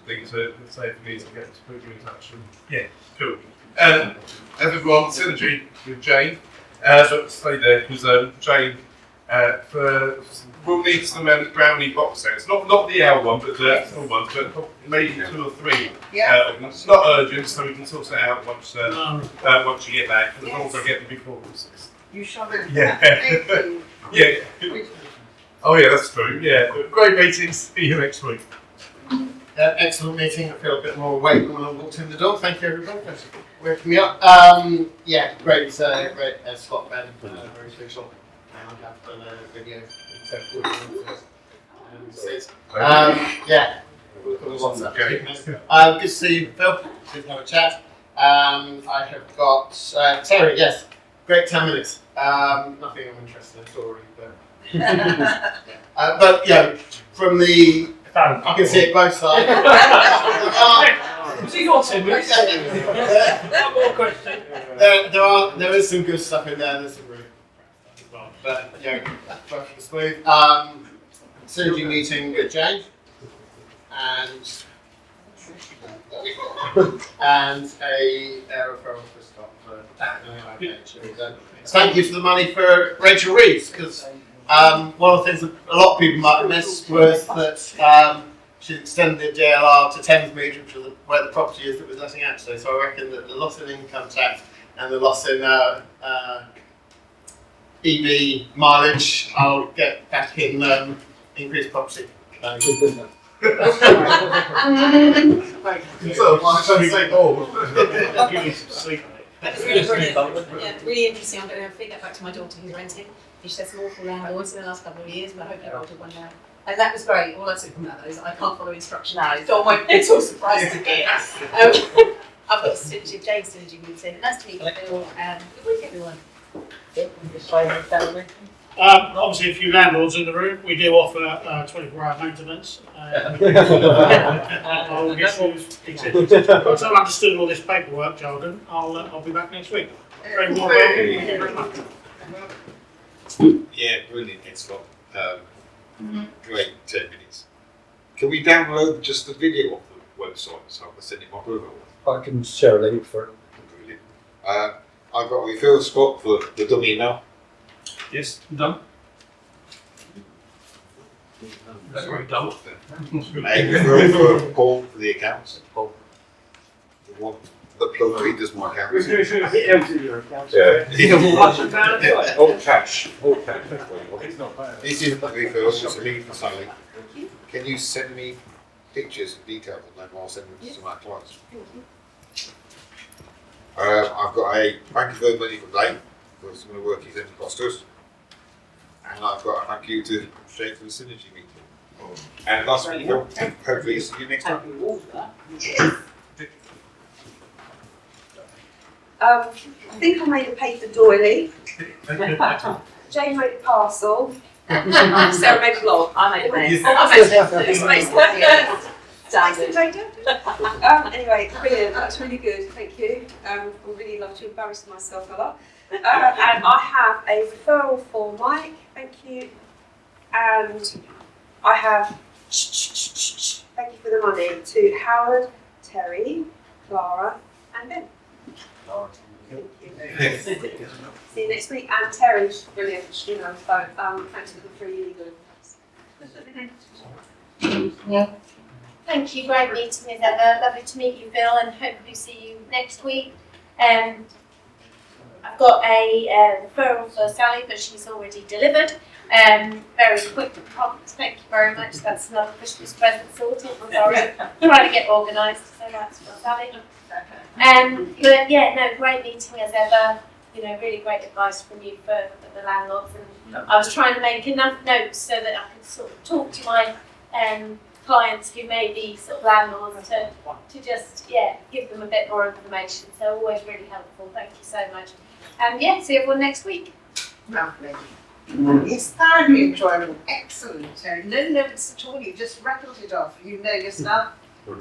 thing to say for me to get to put you in touch. And, yeah, cool. As everyone, synergy with Jane. But stay there because Jane we'll need some brownie box sets. Not the owl one, but the full ones, but maybe 2 or 3. Yeah. It's not urgent, so we can sort that out once you get back. As long as I get them before Christmas. You shall do. Yeah. Thank you. Yeah. Oh yeah, that's true. Yeah. Great meetings. See you next week. Excellent meeting. I feel a bit more awake when I walked in the door. Thank you, everybody. Thanks for waking me up. Yeah, great spot, Ben. Very special. I have done a video. Yeah. Good to see you, Phil. Good to have a chat. I have got Terry. Yes, great 10 minutes. Nothing I'm interested in story, but yeah, from the I can see it both sides. So you got 10 minutes. One more question. There is some good stuff in there. There's some really but yeah, working smooth. Synergy meeting with Jane and a referral for Scott for thank you to the money for Rachel Reeves, because one of the things that a lot of people might have missed was that she extended the JLR to Thamesmead, which was where the property is that was letting out today. So I reckon that the loss in income tax and the loss in EV mileage, I'll get back in increased property. So, I'm trying to say more. That was really brilliant. Yeah, really interesting. I'm going to feed that back to my daughter who's renting. She's had some awful landlords in the last couple of years, but I hope they're older one now. And that was great. All I took from that is I can't follow instructionality. So my mental surprise to get. I've got Synergy, Jane's Synergy meeting. Nice to meet you, Phil, and good week, everyone. Obviously, a few landlords in the room. We do offer 24-hour maintenance. I'll get once I've understood all this paperwork jargon, I'll be back next week. Very warm welcome. Thank you very much. Yeah, brilliant. It's got great 10 minutes. Can we download just the video off the website so I can send it my brother? I can share a link for it. Brilliant. I've got a referral spot for the dummy now. Yes, done. That's very done. A referral for Paul for the accounts. Paul. The plumber, he does my accounts. Yeah. All cash. All cash. This is the referral, it's a link for something. Can you send me pictures and details of them? I'll send them to my clients. I've got a thank you for money for Blake for some of the work he's done to cost us. And I've got a thank you to Shane for the synergy meeting. And last week, hopefully see you next time. I think I made a paper doily. Jane made a parcel. Sarah made a blog. I made a mess. Anyway, brilliant. That's really good. Thank you. I really love to embarrass myself a lot. And I have a referral for Mike. Thank you. And I have thank you for the money to Howard, Terry, Clara, and Ben. See you next week. And Terry's brilliant, so thanks for the free legal. Yeah. Thank you, great meeting as ever. Lovely to meet you, Phil, and hopefully see you next week. I've got a referral for Sally, but she's already delivered. Very quick and prompt. Thank you very much. That's another Christmas present sorted. Sorry, trying to get organised, so that's for Sally. But yeah, no, great meeting as ever. You know, really great advice from you for the landlords. And I was trying to make enough notes so that I could sort of talk to my clients who may be sort of landlords to just give them a bit more information. So always really helpful. Thank you so much. And see everyone next week. Lovely. It's thoroughly enjoyable. Excellent, Terry. No notes at all. You just rattled it off. You know your stuff.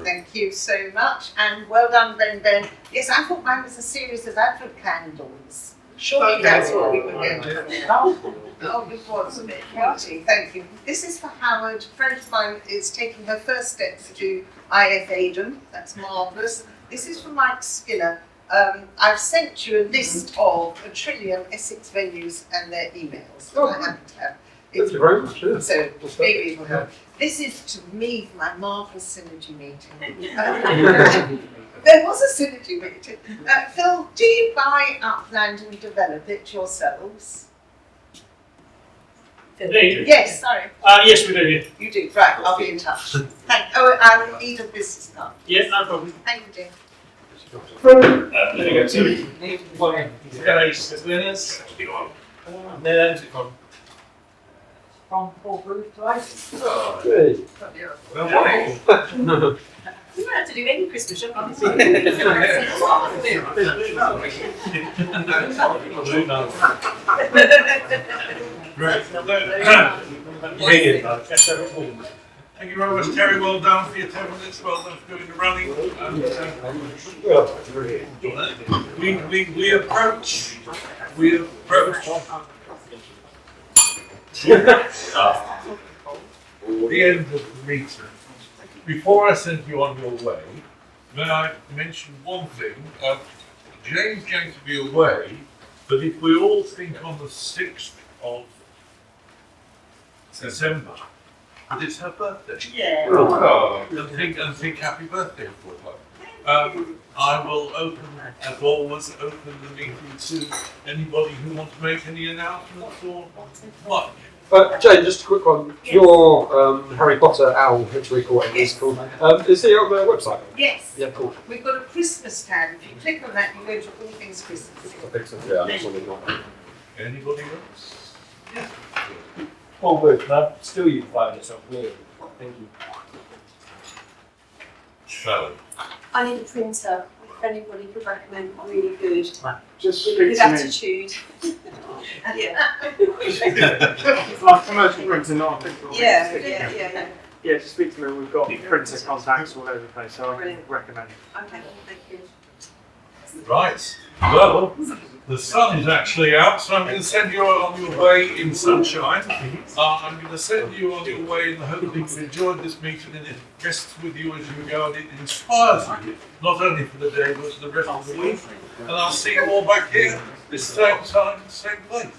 Thank you so much. And well done, Ben. Yes, I thought mine was a series of advent candles. Surely that's what we were going to do. Oh, it was a bit party. Thank you. This is for Howard. A friend of mine is taking her first steps to IF Aden. That's marvellous. This is for Mike Skinner. I've sent you a list of 1 trillion Essex venues and their emails. I haven't had. Thank you very much. Yeah. So maybe it will help. This is to me for my marvellous synergy meeting. There was a synergy meeting. Phil, do you buy up land and develop it yourselves? Indeed. Yes, sorry. Yes, we do. Yeah. You do. Right, I'll be in touch. I will need a business card. Yes, no problem. Thank you, Jane. There you go. So, winners. From Paul Bruce to Ice. Good. You don't have to do any Christmas shopping this Thank you very much, Terry. Well done for your 10 minutes. Well done for doing the running. We approach the end of the meeting. Before I send you on your way, may I mention one thing? Jane's going to be away, but if we all think on the 6th of December, but it's her birthday. Yeah. Oh. And think happy birthday for her. I will as always, open the meeting to anybody who wants to make any announcements or what. Jane, just a quick one. Yes. Your Harry Potter owl, which we call it, is called. Is he on the website? Yes. Yeah, cool. We've got a Christmas tab. If you click on that, you go to all things Christmas. I think so. Yeah, that's what we got. Anybody else? Yeah. Paul Booth, man. Still you can find yourself really. Thank you. Shall I need a printer. If anybody could recommend really good. Just Good attitude. Yeah. It's like commercial printing, not a physical. Yeah. Yeah, just speak to me. We've got printer contacts all over the place, so I can recommend. Okay, thank you. Right. Well, the sun is actually out, so I'm going to send you on your way in sunshine. I'm going to send you on your way in the hope that you've enjoyed this meeting and it rests with you as you go and it inspires you, not only for the day but for the rest of the week. And I'll see you all back here, this same time, same place.